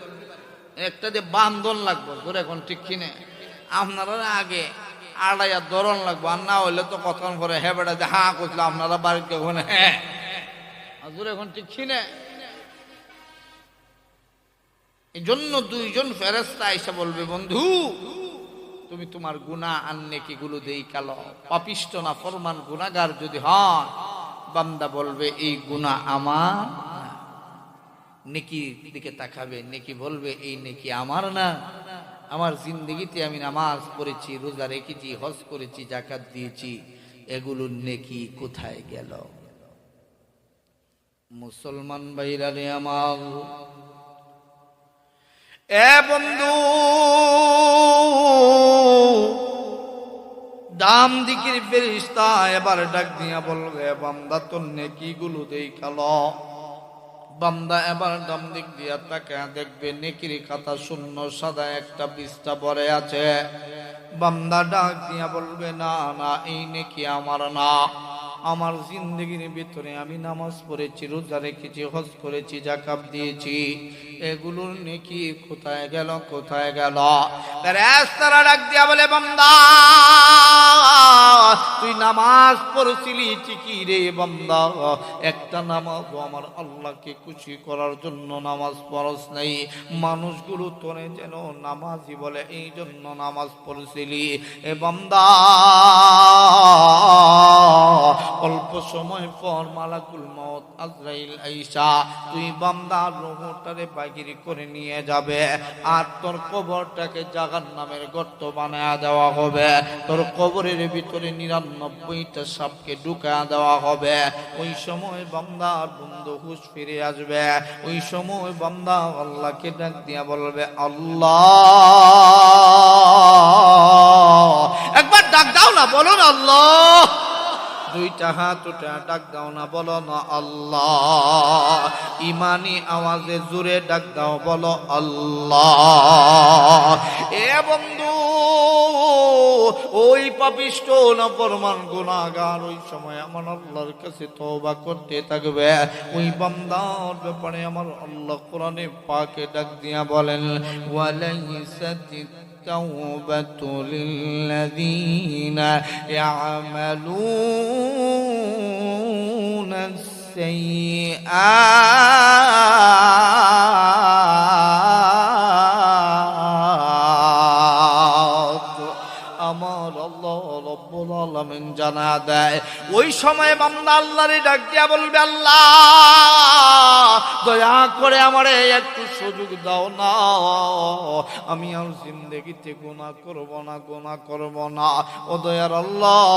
একটা যে বান্ধন লাগবে জোরে কোন ঠিক কিনে? আপনারা আগে আড়াইয়া ধরন লাগবো আর না হইলে তো কতক্ষণ পরে হ্যাঁ বেটা যে হ্যাঁ করছিল আপনারা বাড়িতে ওখানে হ্যাঁ জোরে এখন ঠিক কিনে? এই জন্য দুইজন ফেরেশতা এসে বলবে বন্ধু তুমি তোমার গুনাহ আর নেকি গুলো দেই কালো পাপিষ্ট না ফরমান গুনাহগার যদি হয় বান্দা বলবে এই গুনাহ আমার নেকি দিকে তাকাবে নেকি বলবে এই নেকি আমার না আমার জিন্দগিতে আমি নামাজ পড়েছি রোজা রেখেছি হজ করেছি যাকাত দিয়েছি এগুলোর নেকি কোথায় গেল? মুসলমান ভাইরা রে আমার এ বন্ধু ডাম দিকের ফেরেশতা এবার ডাক দিয়া বলবে বান্দা তোর নেকি গুলো দেখালো। বান্দা এবার ডাম দিক দিয়া তাকায়া দেখবে নেকির খাতা শূন্য সাদা একটা পৃষ্ঠা পড়ে আছে। বান্দা ডাক দিয়া বলবে না না এই নেকি আমার না, আমার জিন্দগির ভিতরে আমি নামাজ পড়েছি রোজা রেখেছি হজ করেছি যাকাত দিয়েছি এগুলোর নেকি কোথায় গেল কোথায় গেল? ফেরেশতারা ডাক দিয়া বলে বান্দা তুই নামাজ পড়ছিলি ঠিকই রে বান্দা, একটা নামাজ আমার আল্লাহকে খুশি করার জন্য নামাজ পড়স নাই, মানুষগুলো তোরে যেন নামাজি বলে এই জন্য নামাজ পড়ছিলি। এ বান্দা অল্প সময় পর মালাকুল মউত আজরাইল আইসা তুই বান্দার রূহটারে বাগির করে নিয়ে যাবে আর তোর কবরটাকে জাহান্নামের গর্ত বানায়া দেওয়া হবে, তোর কবরের ভিতরে 99টা সাপকে ঢুকায়া দেওয়া হবে। ওই সময় বান্দার বন্ধু হুঁশ ফিরে আসবে, ওই সময় বান্দা আল্লাহকে ডাক দিয়া বলবে আল্লাহ, একবার ডাক দাও না বলো না আল্লাহ, দুইটা হাত উঠে ডাক দাও না বলো না আল্লাহ, ইমানি আওয়াজে জোরে ডাক দাও বলো আল্লাহ। এ বন্ধু ওই পাপিষ্ট নাফরমান গুনাহগার ওই সময় আমার আল্লাহর কাছে তওবা করতে থাকবে। ওই বান্দার ব্যাপারে আমার আল্লাহ কোরআনে পাকে ডাক দিয়া বলেন ওয়ালাইসাতিত التوبة للذين يعملون السيئات আলামিন জানা দেয়। ওই সময় বান্দা আল্লাহরে ডাক দিয়া বলবে, আল্লাহ দয়া করে আমারে একটু সুযোগ দাও না, আমি আর জিন্দেগিতে গুনাহ করব না। ও দয়ার আল্লাহ,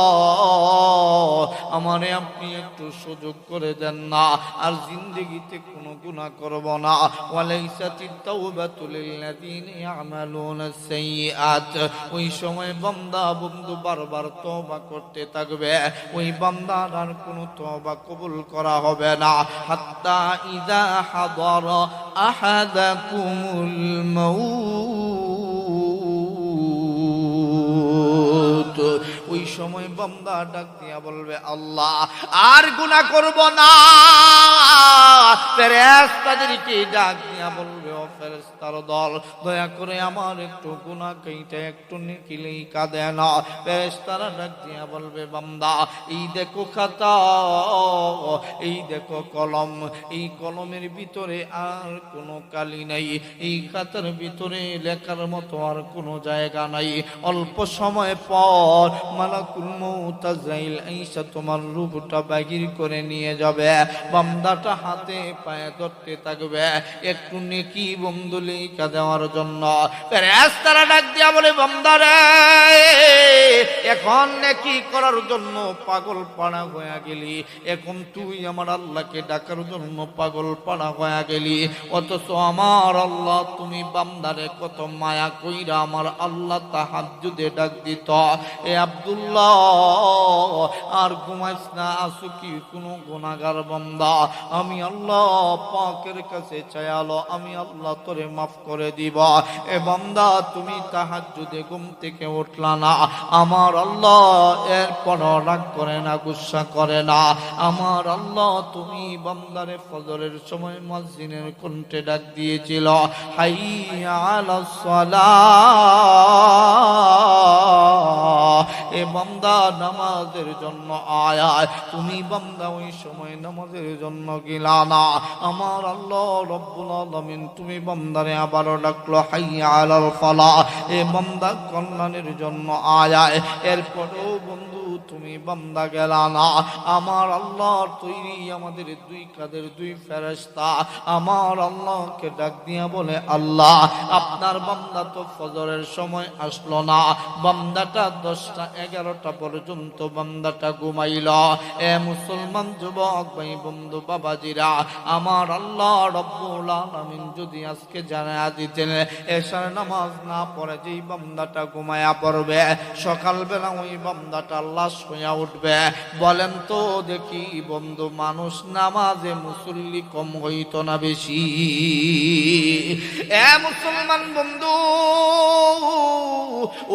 আমারে আপনি একটু সুযোগ করে দেন না, আর জিন্দেগিতে কোনো গুনাহ করব না। ওয়ালাইসাতিত তাওবাতু লিল্লাযিনা ইয়ামালুনা সাইয়্যাত। ওই সময় বান্দা বন্ধু বারবার তওবা করতে থাকবে, ওই বান্দার আর কোনো তওবা কবুল করা হবে না। হাত্তা ইযা হাদারা আহাদাকুমুল মাউত। ওই সময় বান্দা ডাক দিয়া বলবে, আল্লাহ আর গুনাহ করব না। ফেরেশতাদেরকে ডাক দিয়া বলবে, ও ফেরেশতার দল, দয়া করে আমার একটু গুনাহ কাইটা একটু নেকি লেখা দেন। ফেরেশতারা ডাক দিয়া বলবে, বান্দা এই দেখো খাতা, এই দেখো কলম, এই কলমের ভিতরে আর কোনো কালি নাই, এই খাতার ভিতরে লেখার মতো আর কোনো জায়গা নাই। অল্প সময় পর মালাকুল মউত আজরাইল আইসা তোমার রূহটা বাহির করে নিয়ে যাবে। বান্দাটা হাতে পায়ে ধরতে থাকবে একটু নেকি বন্ধু লেখা দেওয়ার জন্য। ফেরেশতারা ডাক দিয়া বলে, বান্দারে এখন নেকি করার জন্য পাগল পাড়া হয়ে গেলি, এখন তুই আমার আল্লাহকে ডাকার জন্য পাগল পাড়া হয়ে গেলি। অথচ আমার আল্লাহ তুমি বান্দারে কত মায়া কইরা আমার আল্লাহ তাহাজ্জুদে ডাক দিত, এ আব্দুল্লাহ আর ঘুমাইস না, আসু কি কোনো গুনাহগার বান্দা, আমি আল্লাহ পাকের কাছে চাইলো, আমি আল্লাহ তোরে মাফ করে দিব। এ বান্দা তুমি তাহাজ্জুদে ঘুম থেকে উঠলা না, আমার আল্লাহ এরপর রাগ করে না, গুসা করে না। আমার আল্লাহ তুমি বান্দারে ফজরের সময় মুয়াজ্জিনের কণ্ঠে ডাক দিয়েছিল, হাইয়া আলাস সালাহ, এ বান্দা নামাজের জন্য আয়। তুমি বান্দা ওই সময় নামাজের জন্য গেলা না, আমার আল্লাহ রব্বুল আলামিন তুমি বান্দারে আবারও ডাকলো, হাইয়া আলাল ফালাহ, এ বান্দা কল্যাণের জন্য আয়। এরপরেও বন্ধু তুমি বান্দা গেলা না, আমার আল্লাহর তৈরি আমাদের দুই কাদের দুই ফেরেশতা আমার আল্লাহকে ডাক দিয়া বলে, আল্লাহ আপনার বান্দা তো ফজরের সময় আসলো না, বান্দাটা 10টা 11টা পর্যন্ত বান্দাটা ঘুমাইল। এ মুসলমান যুবক ভাই বন্ধু বাবাজিরা, আমার আল্লাহ রব্বুল আলামিন যদি আজকে জানায়া দিতেন এশার নামাজ না পড়ে যেই বান্দাটা ঘুমায়া পড়বে, সকালবেলা ওই বান্দাটা লাশ হইয়া উঠবে, বলেন তো দেখি বন্ধু, মানুষ নামাজে মুসল্লি কম হইতো না বেশি? এ মুসলমান বন্ধু,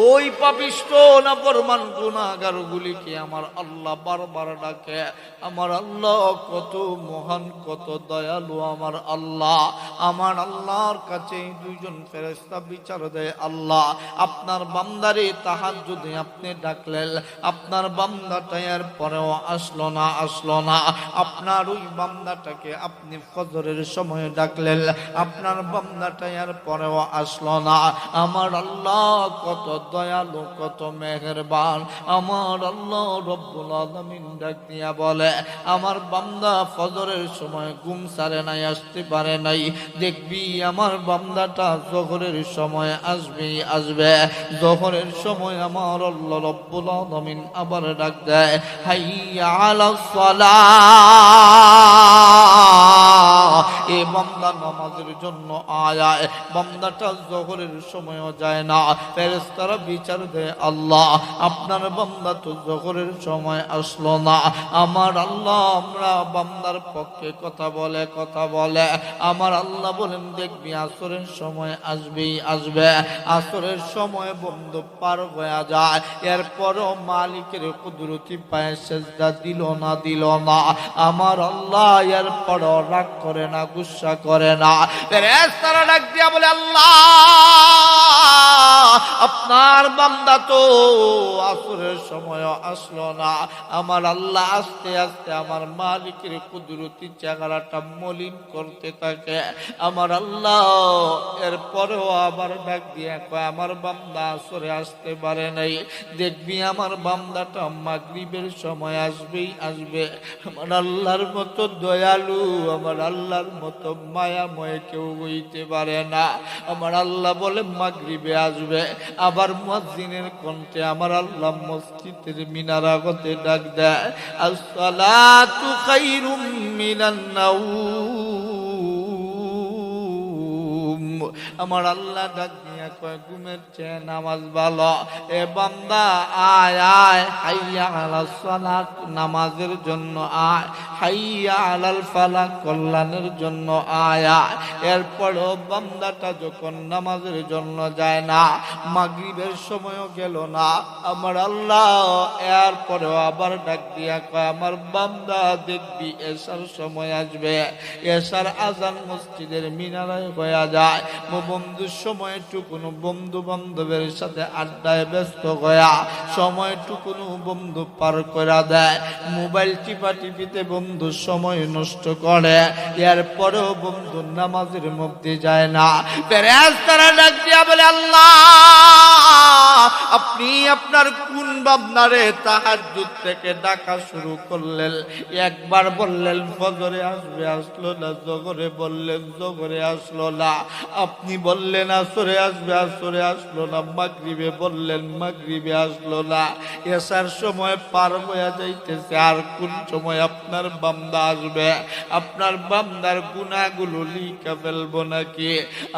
ওই পাপিষ্ট নাফরমান গুনাহগার গুলিকে আমার আল্লাহ বারবার ডাকে। আমার আল্লাহ কত মহান, কত দয়ালু আমার আল্লাহ। আমার আল্লাহর কাছে দুইজন ফেরেশতা বিচার দেয়, আল্লাহ আপনার বান্দারে তাহাজ্জুদে আপনি ডাকলেন, আপনার বান্দাটা এর পরেও আসলো না। আপনার ওই বান্দাটাকে আপনি ফজরের সময় ডাকলেন, আপনার বান্দাটা এর পরেও আসলো না। আমার আল্লাহ কত দয়ালু, কত মেহেরবান। আমার আল্লাহ রব্বুল আলামিন ডাক দিয়া বলে, আমার বান্দা ফজরের সময় ঘুম ছাড়ে নাই, আসতে পারে নাই, দেখবি আমার বান্দাটা জোহরের সময় আসবে। জোহরের সময় আমার আল্লাহ রব্বুল আলামিন আবার ডাক দেয়, হাইয়া আলাস সালাহ, এ বান্দা নামাজের জন্য আয়। বান্দাটা জোহরের সময়ও যায় না, ফেরেশতারা বিচার দেয়, আল্লাহ আপনার বান্দা তো জোহরের সময় আসলো না। আমার আল্লাহ আমরা বান্দার পক্ষে কথা বলে আমার আল্লাহ বলেন, দেখবি আসরের সময় আসবে। আসরের সময় বন্ধু পার হয়ে যায়, এরপরও মালিকের কুদরতি পায়ে সেজদা দিল না। আমার আল্লাহ এরপরও রাগ করে না, গুসা করে না। ফেরেশতারা ডাক দিয়া বলে, আল্লাহ আপনার বান্দা তো আসরের সময় আসলো না। আমার আল্লাহ আস্তে আস্তে আমার মালিকের কুদরতি চেহারাটা মলিন করতে থাকে। আমার আল্লাহ এরপরেও আবার ডাক দিয়ে কয়, আমার বান্দা আসরে আসতে পারে নাই, দেখবি আমার বান্দাটা মাগরিবের সময় আসবেই আসবে। আমার আল্লাহর মতো দয়ালু, আমার আল্লাহর মতো মায়াময় কেউ হইতে পারে না। আমার আল্লাহ বলে মাগরিবে আসবে। আবার মুয়াজ্জিনের কণ্ঠে আমার আল্লাহ মসজিদের মিনার আগতে ডাক দেয়, আসসালাতু খায়রুম মিনান নাউম। আমার আল্লাহ ডাক দিয়া কয়, ঘুমের চেয়ে নামাজ ভালো। এ বান্দা আয় আয়, হাইয়া আলাস সালাত, নামাজের জন্য আয়। হাইয়া আলাল ফালাহ, কল্যাণের জন্য আয় আয়। এরপরও বান্দাটা যখন নামাজের জন্য যায় না, মাগরিবের সময়ও গেল না, আমার আল্লাহ এরপরেও আবার ডাক দিয়া কয়, আমার বান্দা দেখবি এশার সময় আসবে। এশার আজান মসজিদের মিনারায় হয়ে যায়। বন্ধুর সময়টুকুনো বন্ধু বান্ধবের সাথে আড্ডায় ব্যস্ত হয়া সময়টুকুনো বন্ধু পার করে দেয়। মোবাইল টিপা টিপিতে বন্ধু সময় নষ্ট করে। এরপরেও বন্ধু নামাজের মধ্যে যায় না। ফেরেশতারা ডাক দিয়া বলে, আল্লাহ আপনি আপনার কোন বান্দারে তাহাজ্জুদ থেকে ডাকা শুরু করলেন? একবার বললেন ফজরে আসবে, আসলো না। জোহরে বললেন, জোহরে আসলো না। আপনি বললেন আসরে আসবে, আসরে আসলো না। মাগরিবে বললেন, মাগরিবে আসলো না। এশার সময় পার হয়ে যাইতেছে, আর কোন সময় আপনার বান্দা আসবে? আপনার বান্দার গুনাহগুলো লিখে ফেলবো নাকি?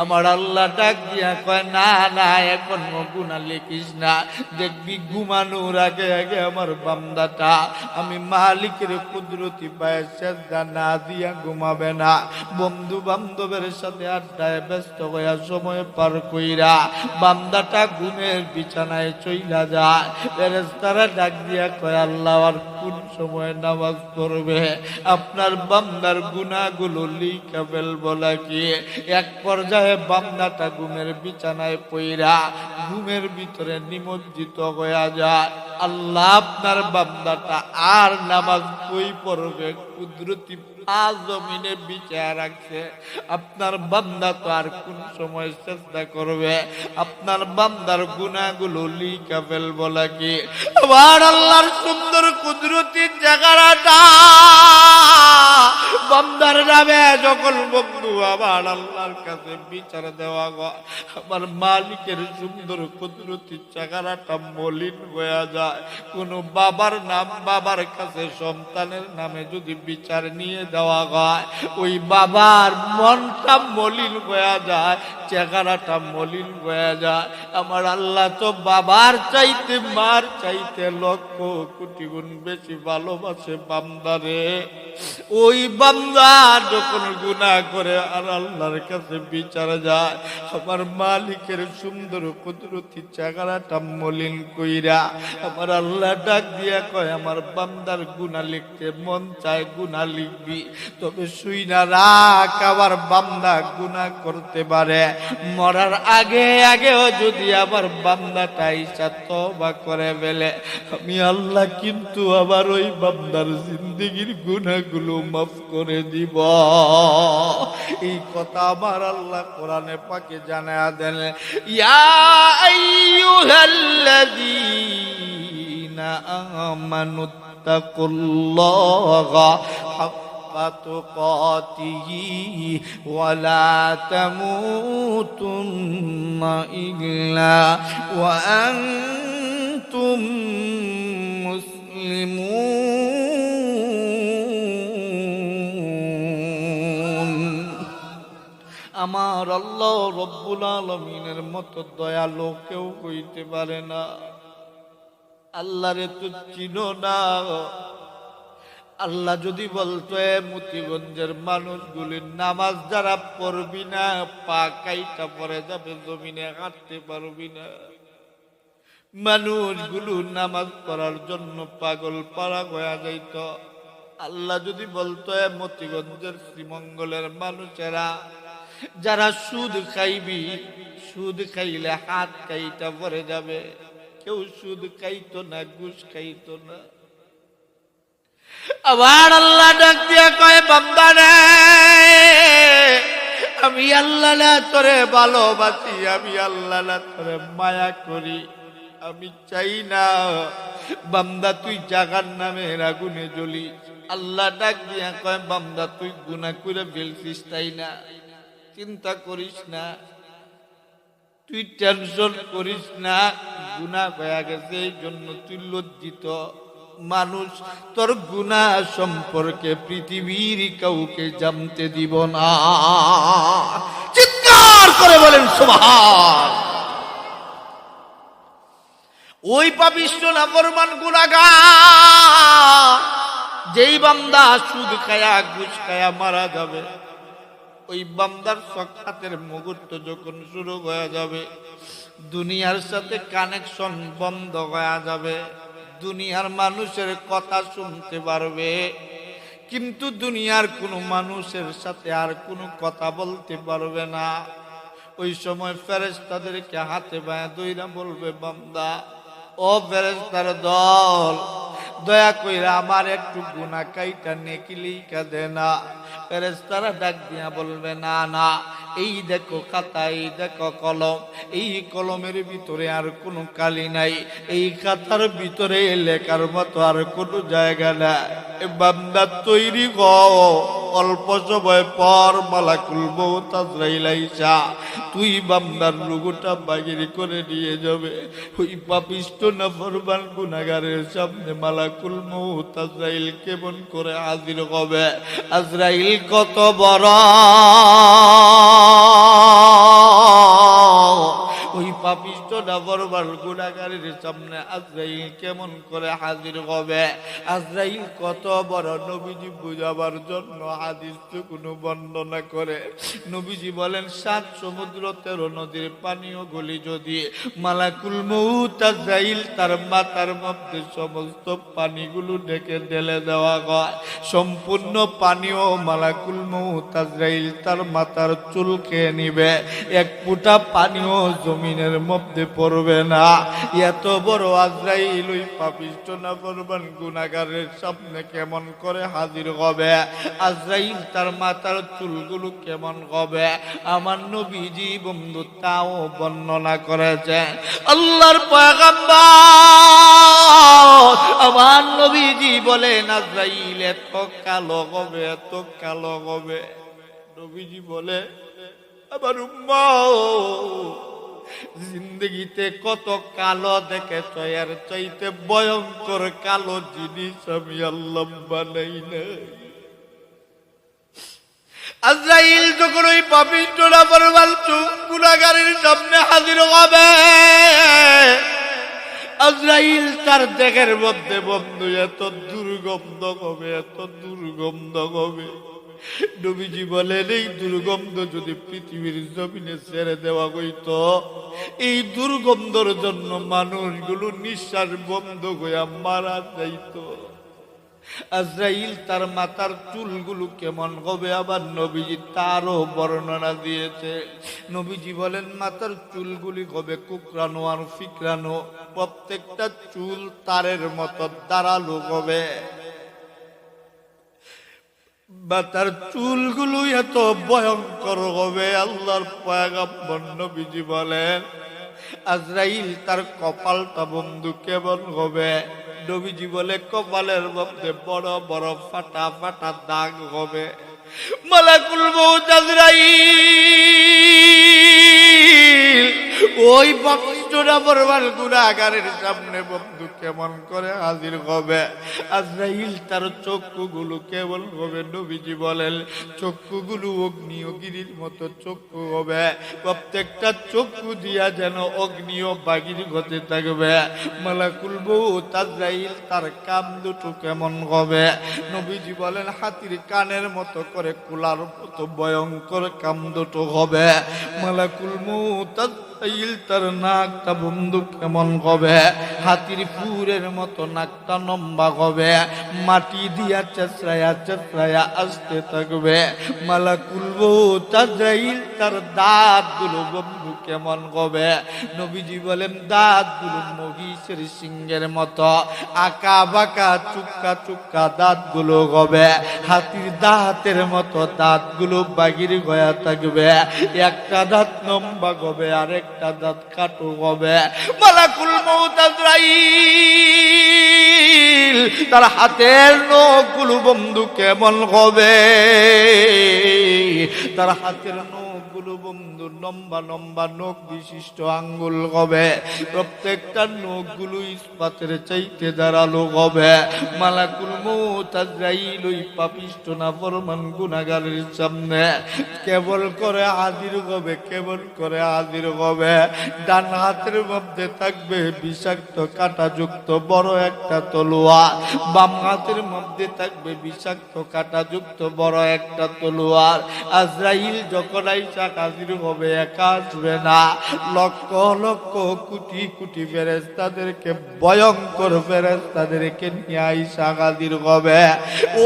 আমার আল্লাহ ডাক দিয়া কয়, না না, এখন গুনাহ লিখিস না। দেখবি ঘুমানোর আগে আগে আমার বান্দাটা আমি মালিকের কুদরতি পায়ে সেজদা না দিয়া ঘুমাবে না। বন্ধু বান্ধবের সাথে আড্ডায় ব্যস্ত হইয়া সময় পার কইরা বান্দাটা ঘুমের বিছানায় চইলা যায়। ফেরেশতারা ডাক দিয়া কয়, আল্লাহ আর কোন সময় নামাজ পড়বে? আপনার বান্দার গুনাহগুলো লিখে ফেলবো নাকি? এক পর্যায়ে বান্দাটা ঘুমের বিছানায় পইরা ঘুমের ভিতরে নিমজ্জিত হইয়া যায়। আল্লাহ আপনার বান্দাটা আর নামাজ কই পড়বে? কুদরতি জমিনে বিছায়া রাখছে। আপনার বান্দা তো আর কোন সময় চেষ্টা করবে? আপনার বান্দার গুনাহগুলো লিখে ফেলবো নাকি? আবার আল্লাহর সুন্দর কুদরতির জায়গাটা বান্দার নামে যখন বন্ধু আবার আল্লাহর কাছে বিচার দেওয়া হয়, আমার মালিকের সুন্দর কুদরতির জায়গাটা মলিন হয়ে যায়। কোন বাবার নাম, বাবার কাছে সন্তানের নামে যদি বিচার নিয়ে দেওয়া হয়, ওই বাবার মনটা মলিন হয়ে যায়, চেহারাটা মলিন হয়ে যায়। আমার আল্লাহ তো বাবার চাইতে মার চাইতে লক্ষ কোটি গুণ বেশি ভালোবাসে বান্দারে। ওই বান্দা যখন গুনাহ করে আর আল্লাহর কাছে বিচার যায়, আমার মালিকের সুন্দর কুদরতি চেহারাটা মলিন কইরা আমার আল্লাহ ডাক দিয়া কয়, আমার বান্দার গুনাহ লিখতে মন চায়, গুনাহ লিখবি, তবে শুই না রাখ, আমার বান্দা গুনাহ করতে পারে। মরার আগে আগেও যদি আমার বান্দাটা ইচ্ছা তওবা করে ফেলে, আমি আল্লাহ কিন্তু আবার ওই বান্দার জিন্দেগির গুনাহগুলো মাফ করে দিব। এই কথা আমার আল্লাহ কোরআনে পাকে জানায়া দেন, ইয়া আইয়ুহাল্লাযীনা আমানুত্তাকুল্লাহা হাক্কা তুকাতিহি ওয়া লা তামুতুন্না ইল্লা ওয়া আনতুম মুসলিমুন। আমার আল্লাহ রব্বুল আলামিনের মতো দয়ালু কেউ হইতে পারে না। আল্লাহরে তো চিনো না। আল্লাহ যদি বলতো, এ মতিগঞ্জের মানুষগুলি নামাজ যারা পড়বি না, পা কাইটা পড়ে যাবে, জমিনে হাঁটতে পারবি না। মানুষগুলো নামাজ পড়ার জন্য পাগল পাড়া হয়ে যাইত। আল্লাহ যদি বলতো, এ মতিগঞ্জের শ্রীমঙ্গলের মানুষেরা যারা সুদ খাইবি, সুদ খাইলে হাত কাইটা পড়ে যাবে। কেউ সুদ খাইতো না, ঘুষ খাইতো না। আবার আল্লাহ ডাক দিয়া কয়, বান্দা রে, আমি আল্লাহ না তোরে ভালোবাসি, আমি আল্লাহ না তোরে মায়া করি। আমি চাই না বান্দা তুই জাহান্নামের আগুনে জ্বলিস। আল্লাহ ডাক দিয়া কয়, বান্দা তুই গুনাহ করে ফেলছিস তাই না? চিন্তা করিস না, তুই টেনশন করিস না। গুনাহ হয়ে গেছে এই জন্য তুই লজ্জিত। মানুষ তোর গুনাহ সম্পর্কে পৃথিবীর কাউকে জানতে দিব না। চিৎকার করে বলেন সুবহান। ওই পাপিষ্ঠ নাফরমান গুনাহগার যেই বান্দা সুদ খায়া ঘুষ খায়া মারা যাবে, ওই বান্দার সাকাতের মুহূর্ত যখন শুরু হয়ে যাবে, দুনিয়ার সাথে কানেকশন বন্ধ হয়ে যাবে। দুনিয়ার মানুষের কথা শুনতে পারবে, কিন্তু দুনিয়ার কোনো মানুষের সাথে আর কোনো কথা বলতে পারবে না। ওই সময় ফেরেশতাদেরকে হাতে পায়ে ধইরা বলবে, বান্দা, ও ফেরেশতার দল, দয়া কইরা আমার একটু গুনাহ কাইটা নেকি লিখা দে না। ফেরেশতারা ডাক দিয়া বলবে, না না, এই দেখো খাতা, এই দেখো কলম, এই কলমের ভিতরে আর কোনো কালি নাই, এই খাতার ভিতরে লেখার মতো আর কোনো জায়গা নাই। বান্দা তৈরি হও, অল্প সময় পর মালাকুল মউত আজরাইল আইসা তুই বান্দার রূহটা বাগির করে নিয়ে যাবে। ওই পাপিষ্ঠ নাফরমান গুনাহগারের সামনে মালাকুল মউত আজরাইল কেমন করে হাজির হবে? আজরাইল কত বড়, ওই পাপিষ্ঠ নাফরমান গুনাহগারের সামনে আজরাইল কেমন করে হাজির হবে? আজরাইল কত বড় নবীজি বুঝাবার জন্য হাদিস কোনো বর্ণনা করে। নবীজি বলেন, 7 সমুদ্র 13 নদীর পানীয় গলি যদি মালাকুল মউত আজরাইল তার মাথার মধ্যে সমস্ত পানিগুলো ঢেকে ঢেলে দেওয়া হয়, সম্পূর্ণ পানীয় মালাকুল মউত আজরাইল তার মাথার চুল খেয়ে নিবে, এক ফোঁটা পানিও জমিনের মধ্যে পড়বে না। এত বড় আজরাইল ওই পাপিষ্ঠ নাফরমান গুনাহগারের সামনে কেমন করে হাজির হবে? আজরাইল তার মাথার চুলগুলো কেমন হবে? আমার নবীজি বন্ধু তাও বর্ণনা করেছেন। আল্লাহর পয়গম্বর আমার নবীজি বলেন, আজরাইল এত কালো হবে, এত কালো হবে। নবীজি বলে, আমার উম্মত জিন্দগিতে কত কালো দেখেছ, এর চাইতে ভয়ঙ্কর কালো জিনিস আমি আল্লাহ বানাই নাই। আজরাইল যখন ওই পাপিষ্ঠ নাফরমান গুনাহগারের সামনে হাজির হবে, আজরাইল তার দেহের মধ্যে বন্ধু এত দুর্গন্ধ হবে, এত দুর্গন্ধ হবে। নবীজি বলেন, এই দুর্গন্ধ যদি পৃথিবীর জমিনে ছেড়ে দেওয়া হইতো, এই দুর্গন্ধর জন্য মানুষগুলো নিঃশ্বাস বন্ধ হইয়া মারা যাইত। আজরাইল তার মাথার চুলগুলো কেমন হবে আবার নবীজি তারও বর্ণনা দিয়েছে। নবীজি বলেন, মাথার চুলগুলি হবে কুকরানো আর ফিকরানো, প্রত্যেকটা চুল তারের মতো দাঁড়ালো হবে। মাথার চুলগুলো এত ভয়ঙ্কর হবে, আল্লাহর পয়গম্বর নবীজি বলেন, আজরাইল তার কপালটা বন্ধু কেমন হবে? নবীজি বলে, কপালের মধ্যে বড় বড় ফাটা ফাটা দাগ হবে। মালাকুল মউত আজরাইল ওই পাপিষ্ঠ নাফরমান গুনাহগারের সামনে বন্ধু কেমন করে হাজির হবে? আজরাইল তার চক্ষুগুলো কেমন হবে? নবীজি বলেন, চক্ষুগুলো অগ্নিগিরির মতো চক্ষু হবে, প্রত্যেকটা চক্ষু দিয়া যেন অগ্নি ও বাগির হতে থাকবে। মালাকুল মউত আজরাইল তার কান দুটো কেমন হবে? নবীজি বলেন, হাতির কানের মতো করে কুলার মতো ভয়ঙ্কর কান দুটো হবে। মালাকুল মউত আজরাইল তার নাকটা বন্ধু কেমন হবে, হাতির পুরের মতো নাকটা লম্বা হবে, মাটি দিয়া চেঁচড়ায়া চেঁচড়ায়া আসতে থাকবে। মালাকুল মউত আজরাইল তার দাঁতগুলো বন্ধু কেমন হবে, নবীজি বলেন দাঁতগুলো মহিষের সিংহের মতো আঁকা বাঁকা চুক্কা চুক্কা দাঁতগুলো হবে, হাতির দাঁতের মতো দাঁতগুলো বাগির গয়া থাকবে, একটা দাঁত লম্বা হবে আর একটা দাঁত কাটো হবে। মালাকুল মউত আজরাইল তার হাতের নখগুলো বন্ধু কেমন হবে, তার হাতের নখগুলো বন্ধু লম্বা লম্বা নখ বিশিষ্ট আঙ্গুল হবে, প্রত্যেকটা নখগুলো ইস্পাতের চাইতে দাঁড়ালো হবে। মালাকুল মউত আজরাইল ওই পাপিষ্ঠ নাফরমান গুনাহগারের সামনে কেবল করে হাজির হবে, কেবল করে হাজির হবে। ডান হাতের মধ্যে থাকবে বিষাক্ত কাঁটাযুক্ত বড় একটা তলোয়ার, বাম হাতের মধ্যে থাকবে বিষাক্ত কাঁটাযুক্ত বড় একটা তলোয়ার। আজরাইল যখন আইসা হাজির হবে একা আসবে না, লক্ষ লক্ষ কোটি কোটি ফেরেশতাদেরকে ভয়ঙ্কর ফেরেশতাদেরকে নিয়ে আইসা হাজির হবে।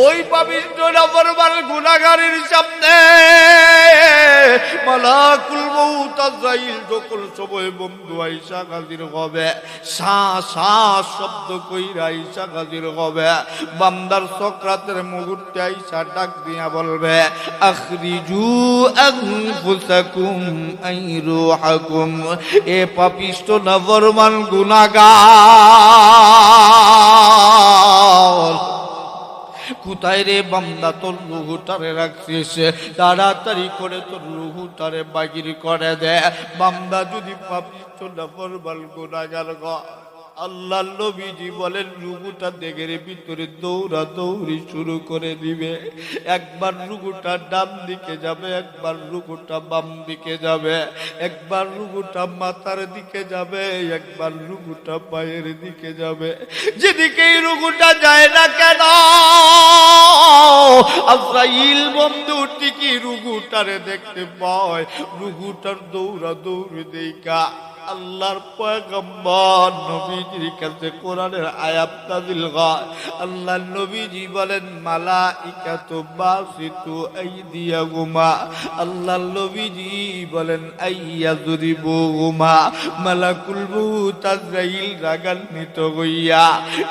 ওই পবিত্র নাফরমান গুনাহগারের সামনে মালাকুল মউত আজরাইল যখন সময় বন্ধু আইসা হাজির হবে, শ্বাস শ্বাস শব্দ কইরা আইসা হাজির হবে। বান্দার সকরাতের মুহূর্তে আইসা ডাক দিয়া বলবে আখরিজু আনফুসাকুম আই রূহাকুম। এ পাপিষ্ঠ নাফরমান গুনাহগার, কোথায় রে বান্দা তোর রুহুটারে রাখছিস, তাড়াতাড়ি করে তোর রুহুটারে বাগির করে দে। বান্দা যদি পাপিষ্ঠ নাফরমান গুনাহগার হয়, আল্লাহ নবীজি বলেন রুহুটা দেগের ভিতরে দৌড়া দৌড়ি শুরু করে দিবে। একবার রুহুটা ডান দিকে যাবে, একবার রুহুটা বাম দিকে যাবে, একবার রুহুটা মাথার দিকে যাবে, একবার রুহুটা পায়ের দিকে যাবে। যেদিকেই রুহুটা যায় না কেন আজরাইল বন্ধু ঠিকই রুহুটারে দেখতে পায়। রুহুটার দৌড়া দৌড়ি দেখা আল্লাহর পয়গম্বর নবীজির কাছে কোরআনের আয়াত নাযিল হয়। আল্লাহ নবীজি বলেন মালাইকাতু বাসিতু আইদিয়াহুমা, আল্লাহ নবীজি বলেন আইয়াযরিবুহুমা। মালাকুল মউত আজরাইল রাগান্বিত হইয়া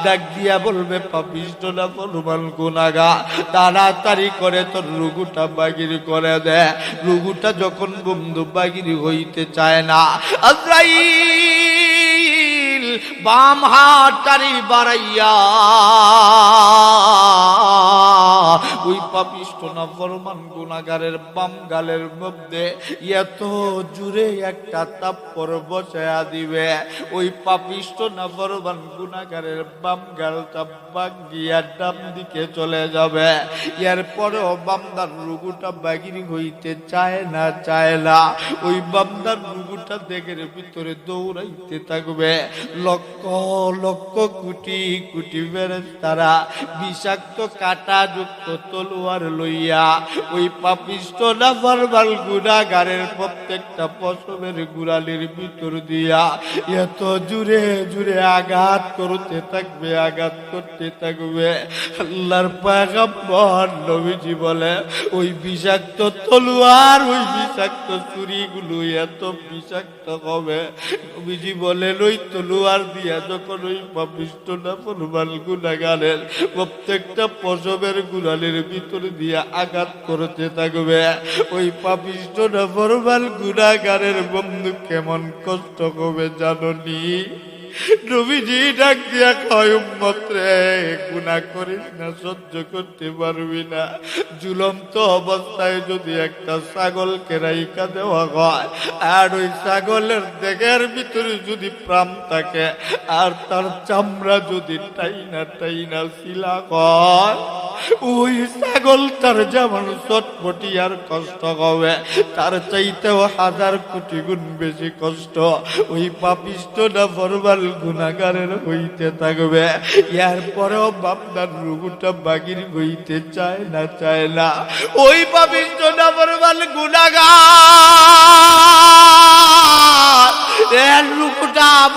ডাক দিয়া বলবে পাপিষ্ঠ নাফরমান গুনাহগার, তাড়াতাড়ি করে তোর রুহুটা বাগির করে দে। রুহুটা যখন বন্ধু বাগির হইতে চায় না, আজরাইল বাম হাতটারি বাড়াইয়া ওই পাপিষ্ঠ নাফরমান গুনাহগারের বাম গালের মধ্যে এত জুড়ে একটা থাপ্পড় বসায়া দিবে, ওই পাপিষ্ঠ নাফরমান গুনাহগারের বাম গালটা ভাঙ্গিয়া ডান দিকে চলে যাবে। এরপরেও বান্দার রুহুটা বাগির হইতে চায় না, চায় না। ওই বান্দার রুহুটা দেগের ভিতরে দৌড়াইতে থাকবে। লক্ষ লক্ষ কোটি কোটি ফেরেশতারা বিষাক্ত কাঁটাযুক্ত তলোয়ার লইয়া ওই পাপিষ্ঠ নাফরমান গুনাহগারের প্রত্যেকটা পশমের গোড়ালির ভিতর দিয়া এত জুড়ে জুড়ে আঘাত করতে থাকবে, আঘাত করতে থাকবে। আল্লাহর পয়গম্বর নবীজি বলে ওই বিষাক্ত তলোয়ার, ওই বিষাক্ত ছুরিগুলো এত বিষাক্ত হবে, নবীজি বলেন ওই তলোয়ার দিয়া যখন ওই পাপিষ্ঠ নাফরমান গুনাহগারের প্রত্যেকটা পশমের গোড়ালির ভিতর দিয়া আঘাত করতে থাকবে, ওই পাপিষ্ঠ নাফরমান গুনাহগারের বন্ধু কেমন কষ্ট হবে জাননি? নবীজি ডাক দিয়া কয় উম্মত রে, গুনাহ করিস না, সহ্য করতে পারবি না। ঝুলন্ত অবস্থায় যদি একটা ছাগলকে রাইখা দেওয়া হয়, আর ওই ছাগলের দেহের ভিতরে যদি প্রাণ থাকে, আর তার চামড়া যদি টাইনা টাইনা শিলা হয়, ওই ছাগলটার যেমন চটপটি আর কষ্ট হবে, তার চাইতেও হাজার কোটি গুণ বেশি কষ্ট ওই পাপিষ্ঠ নাফরমান গুনাহগারের হইতে থাকবে। এরপরেও বান্দার রুহুটা বাগির হইতে চায় না, চায় না। ওই পাপিষ্ঠ নাফরমান গুনাহগার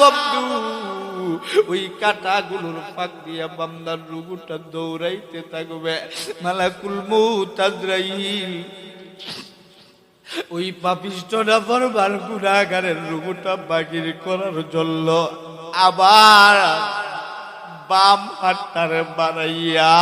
বন্ধু ওই কাঁটাগুলোর ফাঁক দিয়া বান্দার রুগুটা দৌড়াইতে থাকবে। মালাকুল মউত আজরাইল ওই পাপিষ্ঠটা বরবার গুনাহগারের রুগুটা বাগির করার জন্য আবার বাম হাতটারে বাড়াইয়া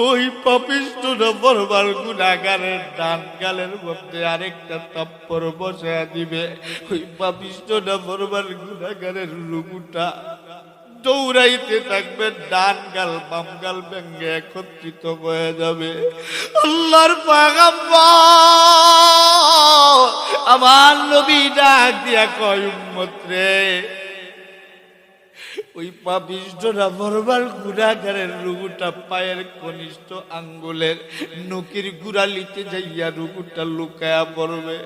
ওই পাপিষ্ঠটা বরবার গুনাহগারের ডান গালের মধ্যে আরেকটা থাপ্পড় বসায়া দিবে। ওই পাপিষ্ঠটা বরবার গুনাহগারের রুগুটা দৌড়াইতে থাকবে, ডান গাল বাম গাল ভেঙ্গে একত্রিত হয়ে যাবে। আল্লাহর পয়গম্বর আমার নবী ডাক দিয়া কয়, উম্মত রে, ওই পাপিষ্ঠরা বরবার গুনাহগারের রুগুটা পায়ের কনিষ্ঠ আঙ্গুলের নখের গুড়ালিতে যাইয়া রুগুটা লুকায়া পড়বে।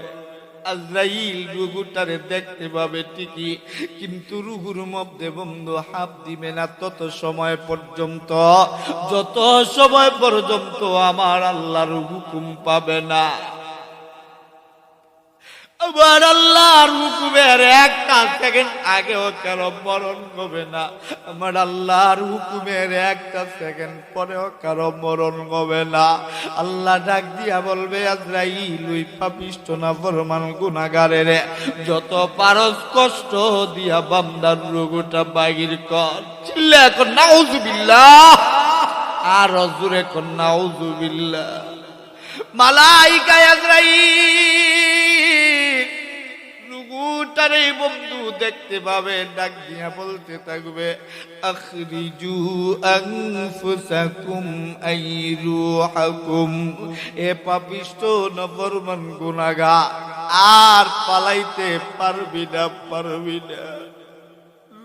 আজরাইল রুগুটারে দেখতে পাবে ঠিকই, কিন্তু রুগুর মধ্যে বন্ধু হাত দিবে না তত সময় পর্যন্ত, যত সময় পর্যন্ত আমার আল্লাহর হুকুম পাবে না। আমার আল্লাহর হুকুমের একটা সেকেন্ড আগেও কারো মরণ হবে না, আমার আল্লাহর হুকুমের একটা সেকেন্ড পরেও কারো মরণ হবে না। আল্লাহ ডাক দিয়া বলবে, আজরাইল ওই পাপিষ্ঠ নাফরমান গুনাহগারের যত পারস কষ্ট দিয়া বান্দার রোগটা বাগির কর। চিল্লা এখন নাউজুবিল্লাহ, আর জোরে কর নাউজুবিল্লাহ। মালাইকা আজরাইল রুগুটারে বন্ধু দেখতে পাবে, ডাক দিয়া বলতে থাকবে, আখরিজু আনফুসাকুম আইরুহাকুম। এ পাপিষ্ঠ নাফরমান গুনাহগার, আর পালাইতে পারবি না, পারবি না।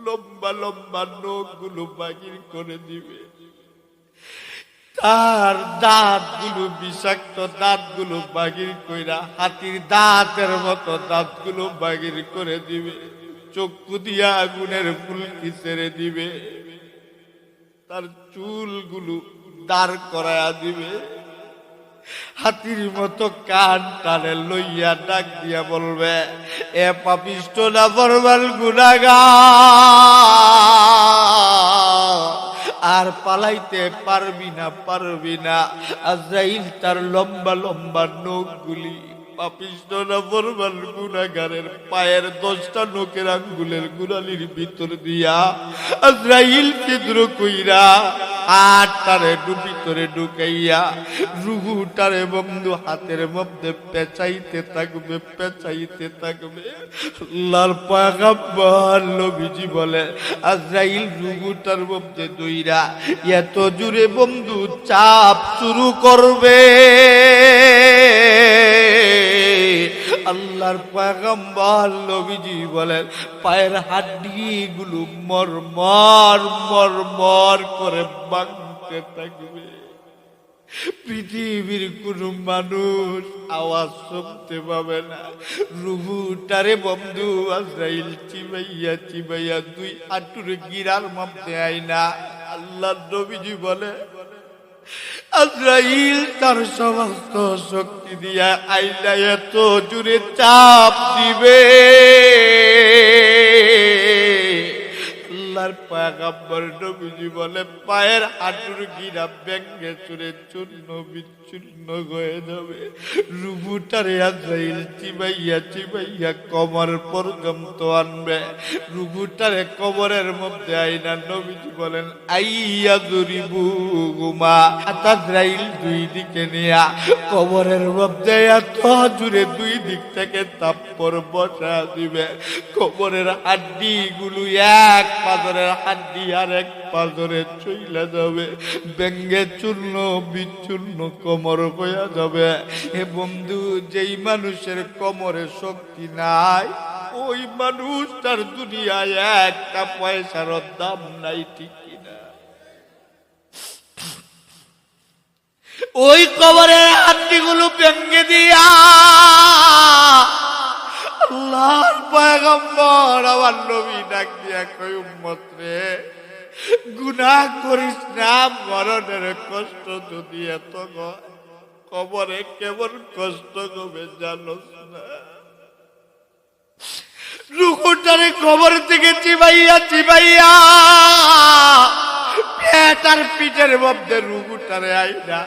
লম্বা লম্বা নখগুলো বাগির করে দিবে, তার দাঁতগুলো বিষাক্ত দাঁতগুলো বাগির কইরা হাতির দাঁতের মতো দাঁতগুলো বাগির করে দিবে, চক্ষু দিয়া আগুনের ফুলকি ছেড়ে দিবে, তার চুলগুলো দাঁড় করায়া দিবে, হাতির মতো কান টানে লইয়া ডাক দিয়া বলবে, এ পাপিষ্ঠ নাফরমান গুনাহগার, আর পালাইতে পারবি না, পারবি না। আজরাইল তার লম্বা লম্বা নখগুলি পাপিষ্ঠ নাফরমান গুনাহগারের পায়ের 10টা নখের আঙ্গুলের গোড়ালির ভিতর দিয়া আজরাইল ছিদ্র কইরা হাতটারে ভিতরে ঢুকাইয়া রুহুটারে বন্ধু হাতের মধ্যে পেঁচাইতে থাকবে, পেঁচাইতে থাকবে। আল্লাহর পয়গম্বর নবীজি বলে, আজরাইল রুহুটার মধ্যে দইরা এত জোরে বন্ধু চাপ শুরু করবে, আল্লাহর পয়গম্বর নবীজি বলেন, পায়ের হাড্ডিগুলো মরমর মরমর করে ভাঙতে থাকবে। পৃথিবীর কোন মানুষ আওয়াজ শুনতে পাবে না। রুহুটারে বন্ধু আজরাইল চিবাইয়া চিবাইয়া 2 হাঁটুর গিরার মধ্যে আইনা আল্লাহর নবীজি বলে, আজরাইল তার সমস্ত শক্তি দিয়া আইলা এত জোরে চাপ দিবে, আল্লাহর পয়গম্বর নবীজি বলে, পায়ের হাঁটুর গিরা ভেঙ্গে চুরে চূর্ণ বিচ্ছিন্ন হয়ে যাবে। রুহুটারে আজরাইল চিবাইয়া চিবাইয়া কবর পর্যন্ত আনবে। রুহুটারে কবরের মধ্যে আইনা নবীজি বলেন, আইয়া জুরিবু গুমা। আজরাইল 2 দিকে নিয়া কবরের মধ্যে এত জুড়ে 2 দিক থেকে থাপ্পড় বসা দিবে। কবরের হাড্ডি গুলো এক পাজরের হাড্ডি আর এক পাজরে চইলা যাবে, ভেঙ্গে চূর্ণ বিচূর্ণ কোমর হইয়া যাবে। হে বন্ধু, যেই মানুষের কোমরে শক্তি নাই ওই মানুষটার দুনিয়ায় একটা পয়সার দাম নাই, ঠিক কিনা? ওই কবরের হাড্ডিগুলো ভেঙ্গে দিয়া আল্লাহর পয়গম্বর আমার নবী ডাক দিয়া কই, উম্মত রে, গুনাহ করিস না, মরণের কষ্ট যদি এত কবরে কেমন কষ্ট হবে জানোস না? রুকুটারে কবর থেকে চিবাইয়া চিবাইয়া পেট আর পিঠের মধ্যে রুকুটারে আইনা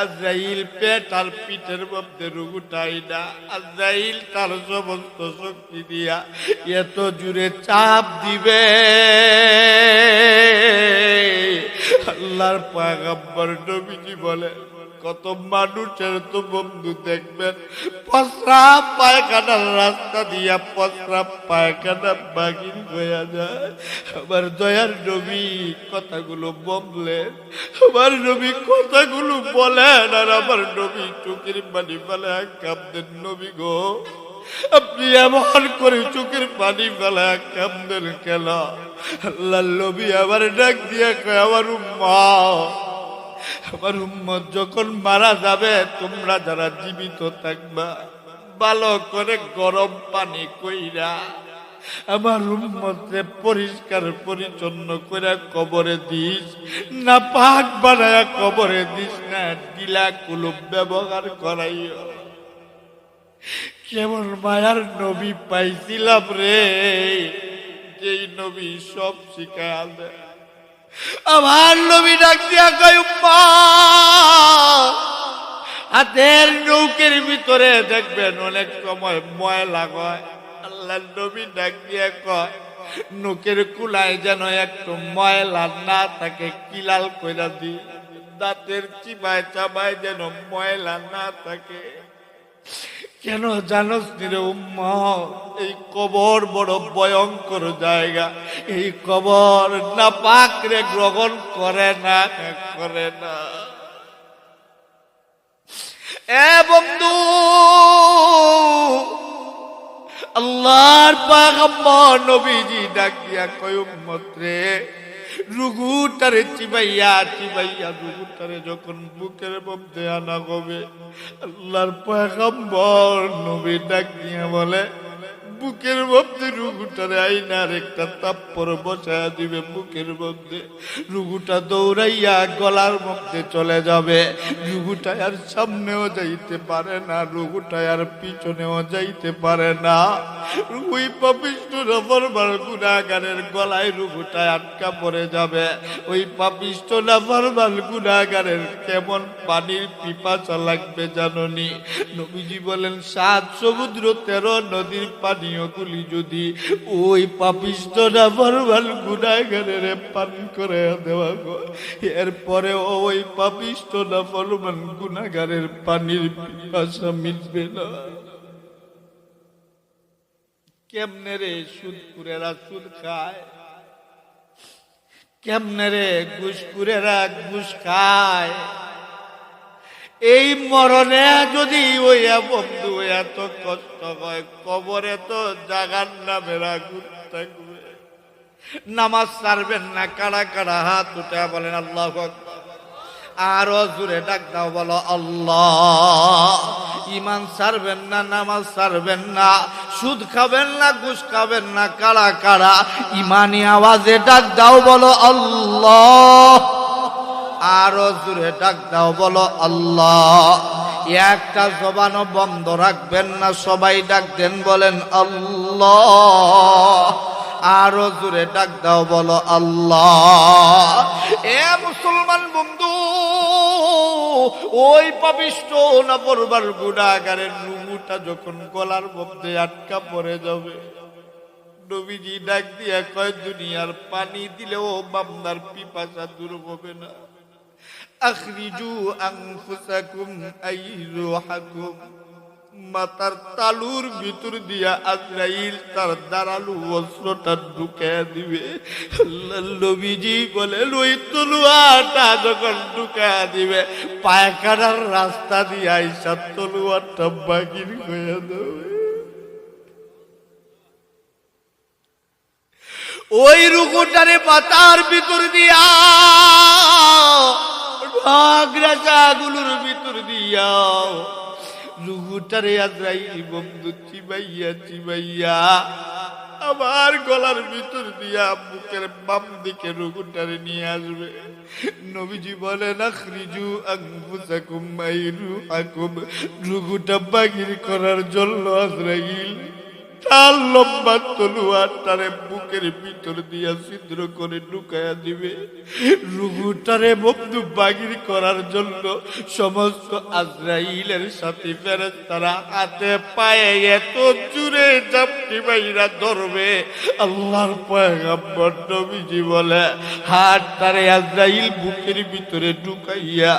আজরাইল পেট আর পিঠের মধ্যে রুকুটা আইনা আজরাইল তার সমস্ত শক্তি দিয়া এত জুড়ে চাপ দিবে আল্লাহর পয়গম্বর নবীজি বলে কত মানুষের তো বন্ধু দেখবেন প্রস্রাব পায়খানার রাস্তা দিয়া প্রস্রাব পায়খানা বাগিন হয়ে যায়। আমার দয়ার নবী কথাগুলো বললেন, আমার নবী কথাগুলো বলেন, আর আমার নবী চোখের পানি ফেলে কাঁদতেন। নবী গো, আপনি এমন করে চোখের পানি ফেলা কাঁদতেন কেন? আল্লাহ নবী আবার ডাক দিয়া কয়, আমার উম্মত যখন মারা যাবে, তোমরা যারা জীবিত থাকবা ভালো করে গরম পানি কইরা আমার উম্মতকে পরিষ্কার পরিচ্ছন্ন করে কবরে দিস, না পাক বানায়া কবরে দিস না, ডিলা কুলুপ ব্যবহার করাইও। কেমন মায়ার নবী পাইছিলাম রে, যেই নবী সব শিখায় দেয়। আমার নবী ডাক দিয়া কয়, উম্মত হাতের নৌকের ভিতরে দেখবেন অনেক সময় ময়লা হয়। আল্লাহ নবী ডাক দিয়া কয়, নৌকের কুলায় যেন একটু ময়লা না থাকে, কিলাল কইরা দি, দাঁতের চিবায় চাবায় যেন ময়লা না থাকে। কেন জানোস রে উম্মত, এই কবর বড় ভয়ঙ্কর জায়গা। এই কবর না পাক রে গ্রহণ করে না, করে না। এ বন্ধু, আল্লাহর পয়গম্বর নবীজি ডাক দিয়া কয়, উম্মত রে, রুগুটারে চিবাইয়া চিবাইয়া রুগুটারে যখন বুকের মধ্যে আনা হবে, আল্লাহর পয়গম্বর নবী ডাক দিয়া বলে, বুকের মধ্যে রুগুটারে আইনার একটা তাপ্পড় বসায়া দিবে বুকের মধ্যে। রুগুটা দৌড়াইয়া গলার মধ্যে চলে যাবে। রুগুটা আর সামনেও যাইতে পারে না, রুগুটা আর পিছনেও যাইতে পারে না। ওই পাপিষ্ঠ নাফরমান গুনাহগারের গলায় রুগুটা আটকা পড়ে যাবে। ওই পাপিষ্ঠ নাফরমান গুনাহগারের কেমন পানির পিপাসা লাগবে জাননি? নবীজি বলেন, 7 সমুদ্র 13 নদীর পানি গুলি যদি ওই পাপিষ্ঠ নাফরমান গুনাহগারের পান করে দেওয়া গো, এরপরে ওই পাপিষ্ঠ নাফরমান গুনাহগারের পানির পিপাসা মিটবে না। কেমনে রে সুদকুরেরা সুদ খায়? কেমনে রে ঘুষখুরেরা ঘুষ খায়? এই মরণে যদি ওই বন্ধু এত কষ্ট হয়, কবরে তো জাহান্নামের আগুন থাকবে। নামাজ ছাড়বেন না? কারা কারা হাত উঠে বলেন আল্লাহু আকবার। আরো জোরে ডাক দাও, বলো আল্লাহ। ঈমান ছাড়বেন না, নামাজ ছাড়বেন না, সুদ খাবেন না, ঘুষ খাবেন না, কারা কারা ঈমানি আওয়াজে ডাক দাও, বলো আল্লাহ। আরো জোরে ডাক দাও, বলো আল্লাহ। একটা জবানও বন্ধ রাখবেন না, সবাই ডাক দেন, বলেন আল্লাহ। আরো জোরে ডাক দাও, বলো আল্লাহ। এ মুসলমান বন্ধু, ওই পাপিষ্ঠ নাফরমান গুনাহগারের রুহুটা যখন গলার মধ্যে আটকা পড়ে যাবে, নবীজি ডাক দিয়া কয়, দুনিয়ার পানি দিলেও বান্দার পিপাসা দূর হবে না। আখরিজু আনফুসাকুম আইরুহাকুম। মাথার তালুর ভিতর দিয়া আজরাইল তার দাঁড়ালু অস্ত্রটা ঢুকাইয়া দিবে। নবীজি বলে, ওই তলোয়ারটা যখন ঢুকাইয়া দিবে, পায়খানার রাস্তা দিয়ে আইসা তলোয়ারটা বাগির হয়ে দেবে। ওই রুকুটারে পাতার ভিতর দিয়া, গুলোর ভিতর দিয়া রুহুটারে আজরাইল বন্ধু চিবাইয়া চিবাইয়া আমার গলার ভিতর দিয়া বুকের বাম দিকে রুহুটারে নিয়ে আসবে। নবীজি বলেন, আখরিজু আনফুসাকুম আইরুহাকুম। রুহুটা বাগির করার জন্য আজরাইল তার লম্বা তলোয়ারটারে বুকের ভিতর দিয়া ছিদ্র করে ঢুকাইয়া দিবে। রুহুটারে বন্ধু বাগির করার জন্য সমস্ত আজরাইলের সাথে ফেরেশতারা হাতে পায়ে এত জুড়ে জাপটি বাইরা ধরবে। আল্লাহর পয়গম্বর নবীজি বলে হাতটারে আজরাইল বুকের ভিতরে ঢুকাইয়া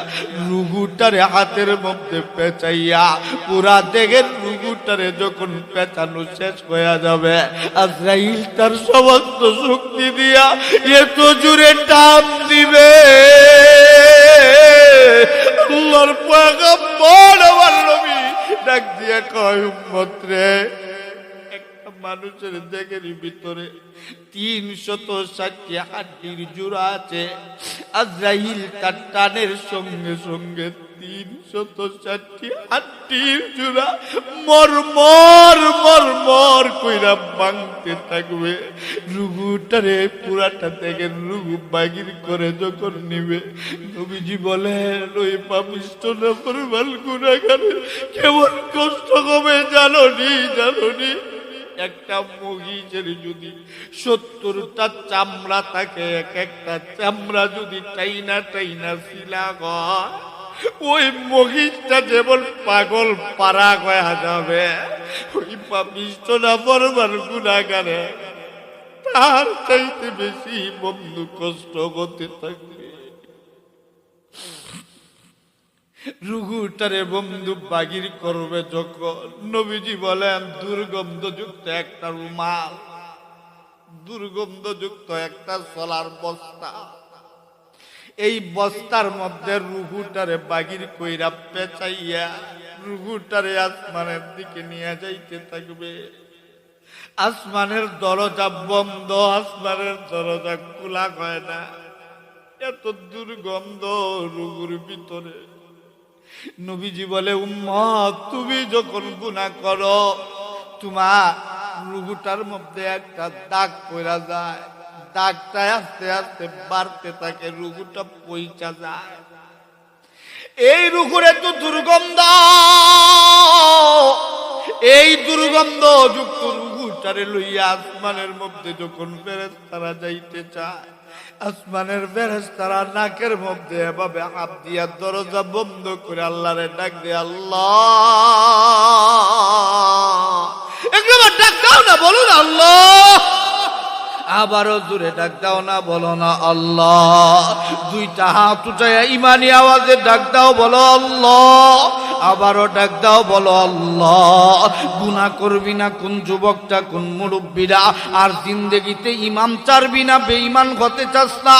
রুহুটারে হাতের মধ্যে পেঁচাইয়া পুরা দেহের রুহুটারে যখন পেঁচানো শেষ হয়ে যাবে, আজরাইল তার সমস্ত শক্তি দিয়া এত জুড়ে টান দিবে। আল্লাহর পয়গম্বর আমার নবী ডাক দিয়া কয়, উম্মত রে, একটা মানুষের দেহের ভিতরে 360 হাড্ডির জোড়া আছে। আজরাইল তার টানের সঙ্গে সঙ্গে 360 হাড্ডির জোড়া মরমর মরমর কইরা ভাঙতে থাকবে। রুহুটারে পুরাটা থেকে রুহু বাগির করে যখন নিবে, নবীজি বলেন ওই পাপিষ্ঠ নাফরমান গুনাহগারের কেমন কষ্ট হবে জানোনি? একটা মহিষের যদি 70টা চামড়া থাকে, এক একটা চামড়া যদি টাইনা টাইনা শিলা হয়, ওই মহিষটা যেমন পাগল পারা হয়ে যাবে, ওই পাপিষ্ঠ নাফরমান গুনাহগারে তার চাইতে বেশি বন্ধু কষ্ট হতে থাকবে। রুহুটারে বন্ধু বাগির করবে যখন, নবীজি বলেন দুর্গন্ধযুক্ত একটা রুমাল, দুর্গন্ধযুক্ত একটা সোলার বস্তা, এই বস্তার মধ্যে রুহুটারে বাগির কইরা পেঁচাইয়া রুহুটারে আসমানের দিকে নিয়ে যাইতে থাকবে। আসমানের দরজা বন্ধ, আসমানের দরজা খোলা হয় না, এত দুর্গন্ধ রুহুর ভিতরে। নবীজি বলে, উম্মত তুমি যখন গুনাহ করো তোমার রুহুটার মধ্যে একটা দাগ পড়া যায়, দাগটা আস্তে আস্তে বাড়তে থাকে, রুহুটা পইচা যায়। এই রুহুর এত দুর্গন্ধ, এই দুর্গন্ধ যুক্ত রুহুটারে লইয়া আসমানের মধ্যে যখন ফেরেশতারা যাইতে চায়, আসমানের ফেরেশতারা নাকের মধ্যে এভাবে হাত দিয়া দরজা বন্ধ করে আল্লাহরে ডাক দে, আল্লাহ। একবার ডাক দাও না, বলুন আল্লাহ। আবারও জোরে ডাক দাও না, বলো না আল্লাহ। দুইটা হাত উঠাইয়া ইমানি আওয়াজে ডাক দাও, বলো আল্লাহ। আবারও ডাক দাও, বলো আল্লাহ। গুনাহ করবি না কোন যুবকটা, কোন মুরব্বীরা আর জিন্দেগিতে ইমাম চারবি না, বেঈমান হতে চাস না,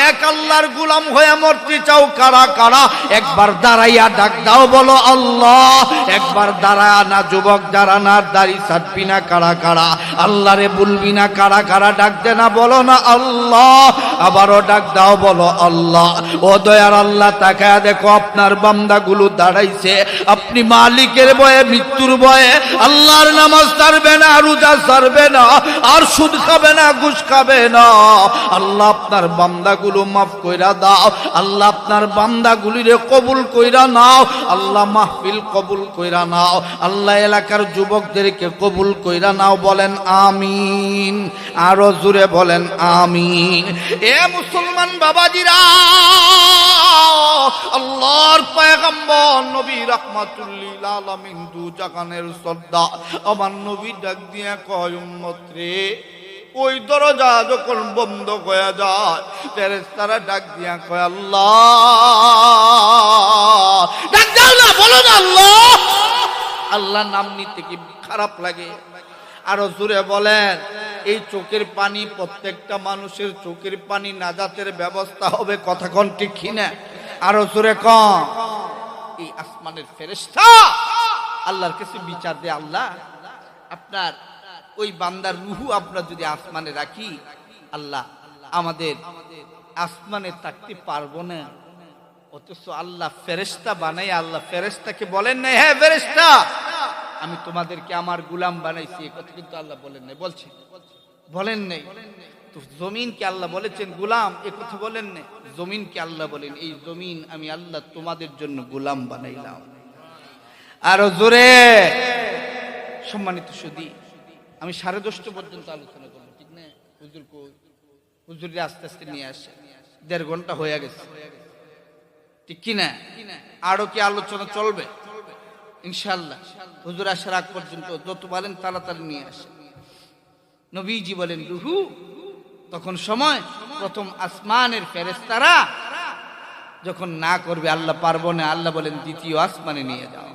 এক আল্লাহর গোলাম হয়ে মরতে চাও কারা কারা? একবার দাঁড়াইয়া ডাক দাও, বলো আল্লাহ। একবার দাঁড়ায়া না যুবক, দাঁড়া না, দাড়ি ছাড়বি না কারা কারা? আল্লাহরে বলবি না কারা কারা? ডাক দে না, বলো না আল্লাহ। আবারও ডাক দাও, বলো আল্লাহ। ও দয়ার আল্লাহ, তাকায়া দেখো আপনার বান্দাগুলো দাঁড়াইছে, আপনি মালিকের ভয়ে, মৃত্যুর ভয়ে আল্লাহর নামাজ ছাড়বে না, রোজা ছাড়বে না, আর সুদ খাবে না, ঘুষ খাবে না। আল্লাহ আপনার বান্দাগুলো মাফ কইরা দাও, আল্লাহ আপনার বান্দাগুলিরে কবুল কইরা নাও, আল্লাহ মাহফিল কবুল কইরা নাও, আল্লাহ এলাকার যুবকদেরকে কবুল কইরা নাও। বলেন আমিন, আরো জোরে বলেন আমিন। এ মুসলমান বাবাজিরা, আল্লাহর পয়গম্বর নবী রাহমাতুল লিল আলামিন, দু জাহানের শ্রদ্ধা আমার নবী ডাক দিয়া কয়, উম্মত রে, ওই দরজা যখন বন্ধ হয়ে যায়, ফেরেশতারা ডাক দিয়া কয়, আল্লাহ। ডাক দাও না, বলো না আল্লাহ। আল্লাহ নাম নিতে কি খারাপ লাগে? আরো জোরে বলেন। এই চোখের পানি, প্রত্যেকটা মানুষের চোখের পানি নাজাতের ব্যবস্থা হবে, কথা কোন ঠিক কিনা? আরো জোরে কম। এই আসমানের ফেরেশতা আল্লাহর কাছে বিচার দেয়, আল্লাহ আপনার ওই বান্দার রুহু আমরা যদি আসমানে রাখি, আল্লাহ আমাদের আসমানে থাকতে পারবো না। অথচ আল্লাহ ফেরেশতা বানাই, আল্লাহ ফেরেশতাকে বলেন নাই, হ্যাঁ ফেরেশতা আমি তোমাদেরকে আমার গোলাম বানাইছি, এই কথা কিন্তু আল্লাহ বলেন নাই। বলছেন? বলেন নাই। তো জমিনকে আল্লাহ বলেছেন গোলাম, এ কথা বলেন নাই। জমিনকে আল্লাহ বলেন, এই জমিন আমি আল্লাহ তোমাদের জন্য গোলাম বানাইলাম। আরো জোরে। সম্মানিত সুধী, আমি 10:30 পর্যন্ত আলোচনা করবো, ঠিক না? হুজুর কই? হুজুরে আস্তে আস্তে নিয়ে আসে, 1.5 ঘন্টা হয়ে গেছে, ঠিক কিনা? আরো কি আলোচনা চলবে? ইনশাআল্লাহ হুজুর আসার আগ পর্যন্ত যত পারেন তাড়াতাড়ি নিয়ে আসে। নবীজি বলেন রুহু, তখন সময় প্রথম আসমানের ফেরেশতারা যখন না করবে, আল্লাহ পারবো না, আল্লাহ বলেন দ্বিতীয় আসমানে নিয়ে যাও।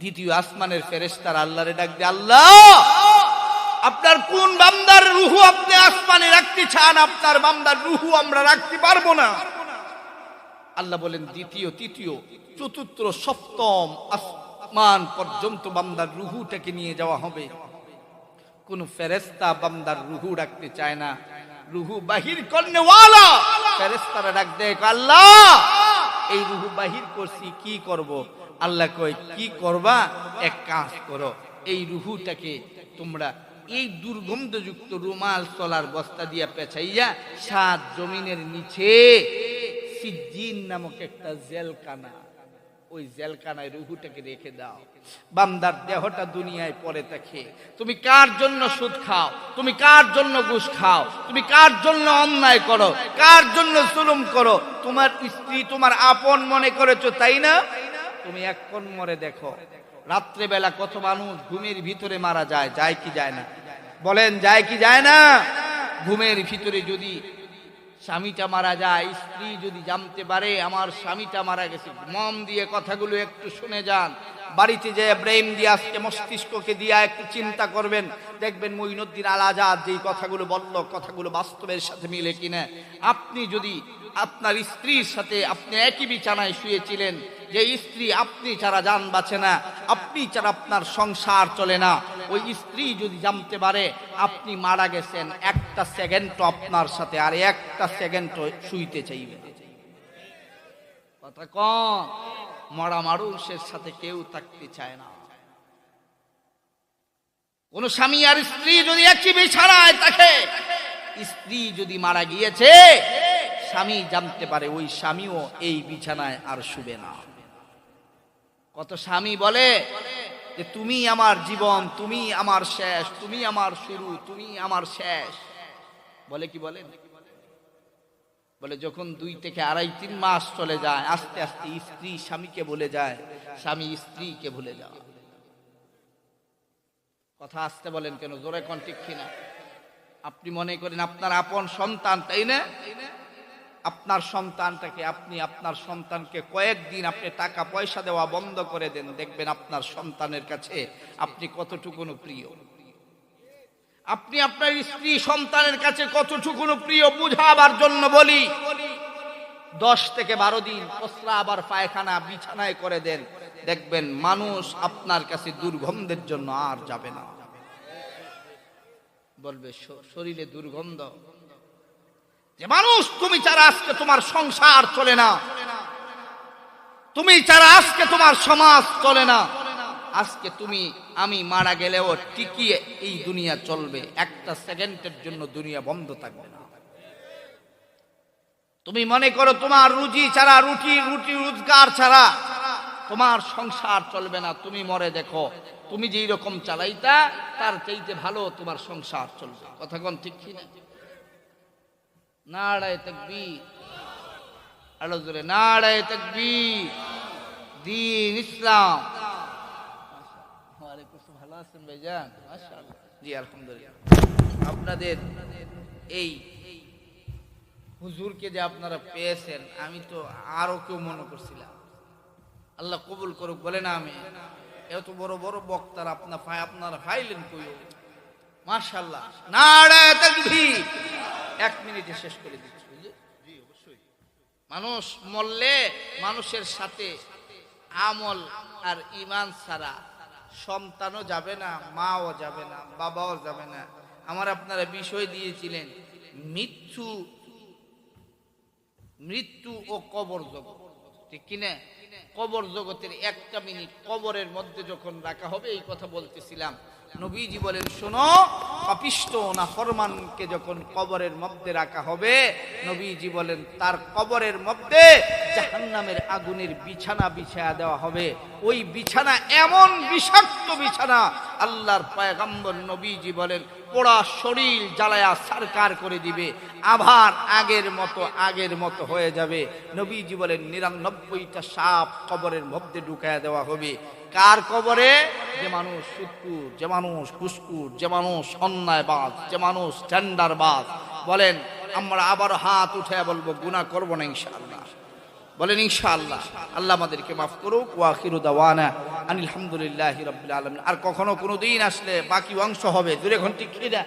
দ্বিতীয় আসমানের ফেরেশতারা আল্লাহরে ডাক দিয়ে, আল্লাহ আপনার কোন বান্দার রুহু আপনি আসমানে রাখতে চান? আপনার বান্দার রুহু আমরা রাখতে পারবো না। আল্লাহ বলেন দ্বিতীয়, তৃতীয়, চতুর্থ, সপ্তম আসমান পর্যন্ত বান্দার রুহুটাকে নিয়ে যাওয়া হবে। কোন ফেরেশতা বান্দার রুহু রাখতে চায় না, রুহু বাহির করনেওয়ালা ফেরেশতারা ডাক দেয়, আল্লাহ এই রুহু বাহির করছি, কি করব? আল্লাহ কয় কি করবা? এক কাজ করো, এই রুহুটাকে তোমরা এই দুর্গন্ধযুক্ত রুমাল চলার বস্তা দিয়া পেঁচাইয়া 7 জমিনের নিচে সিজ্জিন নামক একটা জেলখানা, ওই জেলখানায় রুহুটাকে রেখে দাও। বান্দার দেহটা দুনিয়ায় পড়ে থাকে। তুমি কার জন্য সুদ খাও? তুমি কার জন্য ঘুষ খাও? তুমি কার জন্য অন্যায় করো? কার জন্য জুলুম করো? তোমার স্ত্রী তোমার আপন মনে করেছো, তাই না? তুমি এখন মরে দেখো, রাত্রে বেলা কত মানুষ ঘুমের ভিতরে মারা যায়, যায় কি যায় না? বলেন যায় কি যায় না? ঘুমের ভিতরে যদি স্বামীটা মারা যায়, স্ত্রী যদি জানতে পারে আমার স্বামীটা মারা গেছে, মন দিয়ে কথাগুলো একটু শুনে যান। বাড়িতে যে ব্রেন দিয়ে আজকে মস্তিষ্ককে দিয়া একটু চিন্তা করবেন, দেখবেন মঈনুদ্দিন আল আজাদ যেই কথাগুলো বলল, কথাগুলো বাস্তবের সাথে মিলে কিনা। আপনি যদি আপনার স্ত্রীর সাথে আপনি একই বিছানায় শুয়েছিলেন, যে স্ত্রী আপনি ছাড়া জান বাঁচে না, আপনি ছাড়া আপনার সংসার চলে না, ওই স্ত্রী যদি জানতে পারে আপনি মারা গেছেন, একটা সেকেন্ডও আপনার সাথে আর একটা সেকেন্ডও শুইতে চাইবে। কথা কম, মরা মানুষের সাথে কেউ থাকতে চায় না। কোন স্বামী আর স্ত্রী যদি একই বিছানায় থাকে, স্ত্রী যদি মারা গিয়েছে, স্বামী জানতে পারে, ওই স্বামীও এই বিছানায় আর শুবে না। কত স্বামী বলে যে তুমি আমার জীবন, তুমি আমার শেষ, তুমি আমার শুরু, তুমি আমার শেষ। বলে কি বলেন? বলে যখন 2 থেকে 2.5-3 মাস চলে যায়, আস্তে আস্তে স্ত্রী স্বামীকে ভুলে যায়, স্বামী স্ত্রীকে ভুলে যায়। কথা আসতে বলেন কেন? জোরে কোন ঠিক কিনা? আপনি মনে করেন আপনার আপন সন্তান, তাই না? আপনার সন্তানটাকে আপনি আপনার সন্তানকে কয়েকদিন আপনি টাকা পয়সা দেওয়া বন্ধ করে দেন, দেখবেন আপনার সন্তানের কাছে আপনি কতটুকুন প্রিয়। আপনি আপনার স্ত্রী সন্তানের কাছে কতটুকুন প্রিয় বুঝাবার জন্য বলি, 10 থেকে 12 দিন প্রস্রাব আর পায়খানা বিছানায় করে দেন, দেখবেন মানুষ আপনার কাছে দুর্গন্ধের জন্য আর যাবে না। বলবে শরীরে দুর্গন্ধ, যে মানুষ তুমি ছাড়া আজকে তোমার সংসার চলে না, তুমি ছাড়া আজকে তোমার সমাজ চলে না, আজকে তুমি আমি মারা গেলেও টিকিয়ে এই দুনিয়া চলবে, একটা সেকেন্ডের জন্য দুনিয়া বন্ধ থাকবে না। তুমি মনে করো তোমার রুজি ছাড়া, রুটি রোজগার ছাড়া তোমার সংসার চলবে না, তুমি মরে দেখো, তুমি যেই রকম চালাইতা তার চাইতে ভালো তোমার সংসার চলবে। কথা কোন ঠিক কিনা? নারায়ে তাকবীর, আলো জোরে নারায়ে তাকবীর। দ্বীন ইসলাম। ওয়ালাইকুম আসসালাম, ভালো আছেন ভাইজান? মাশাআল্লাহ, জি আলহামদুলিল্লাহ। আপনাদের এই হুজুরকে যে আপনারা পেয়েছেন, আমি তো আরো কেউ মনে করছিলাম। আল্লাহ কবুল করুক, বলে না আমি। এত বড় বড় বক্তার আপনারা ফাইলেন কই? মাশাআল্লাহ, নারায়ে তাকবীর। 1 মিনিটে শেষ করে দিচ্ছি। মানুষ মরলে মানুষের সাথে আমল আর ঈমান ছাড়া সন্তানও যাবে না, মাও যাবে না, বাবাও যাবে না। আমার আপনারা বিষয় দিয়েছিলেন মৃত্যু ও কবর জগৎ, ঠিক কিনা? কবর জগতের 1টা মিনিট কবরের মধ্যে যখন রাখা হবে, এই কথা বলতেছিলাম। নবীজি বলেন শোনো, পাপিষ্ট না ফরমানকে যখন কবরের মধ্যে রাখা হবে, নবীজি বলেন তার কবরের মধ্যে জাহান্নামের আগুনের বিছানা বিছায়া দেওয়া হবে। ওই বিছানা এমন বিষাক্ত বিছানা, আল্লাহর পয়গম্বর নবীজি বলেন পোড়া শরীর জ্বালায়া সরকার করে দিবে, আবার আগের মতো হয়ে যাবে। নবীজি বলেন 99টা সাপ কবরের মধ্যে ঢুকায়া দেওয়া হবে। কার কবরে? যে মানুষ সুৎকুর, যে মানুষ ঘুষখোর, যে মানুষ অন্যায়বাজ, যে মানুষ টেন্ডারবাজ। বলেন আমরা আবার হাত উঠে বলবো গুনাহ করব না ইনশাআল্লাহ। বলেন ইনশাআল্লাহ। আল্লাহ আমাদেরকে মাফ করুক। ওয়া আখিরু দাওয়ানা আলহামদুলিল্লাহি রাব্বিল আলামিন। আর কখনো কোনো দিন আসলে বাকি অংশ হবে, জোরে ঘন্টি খিদা।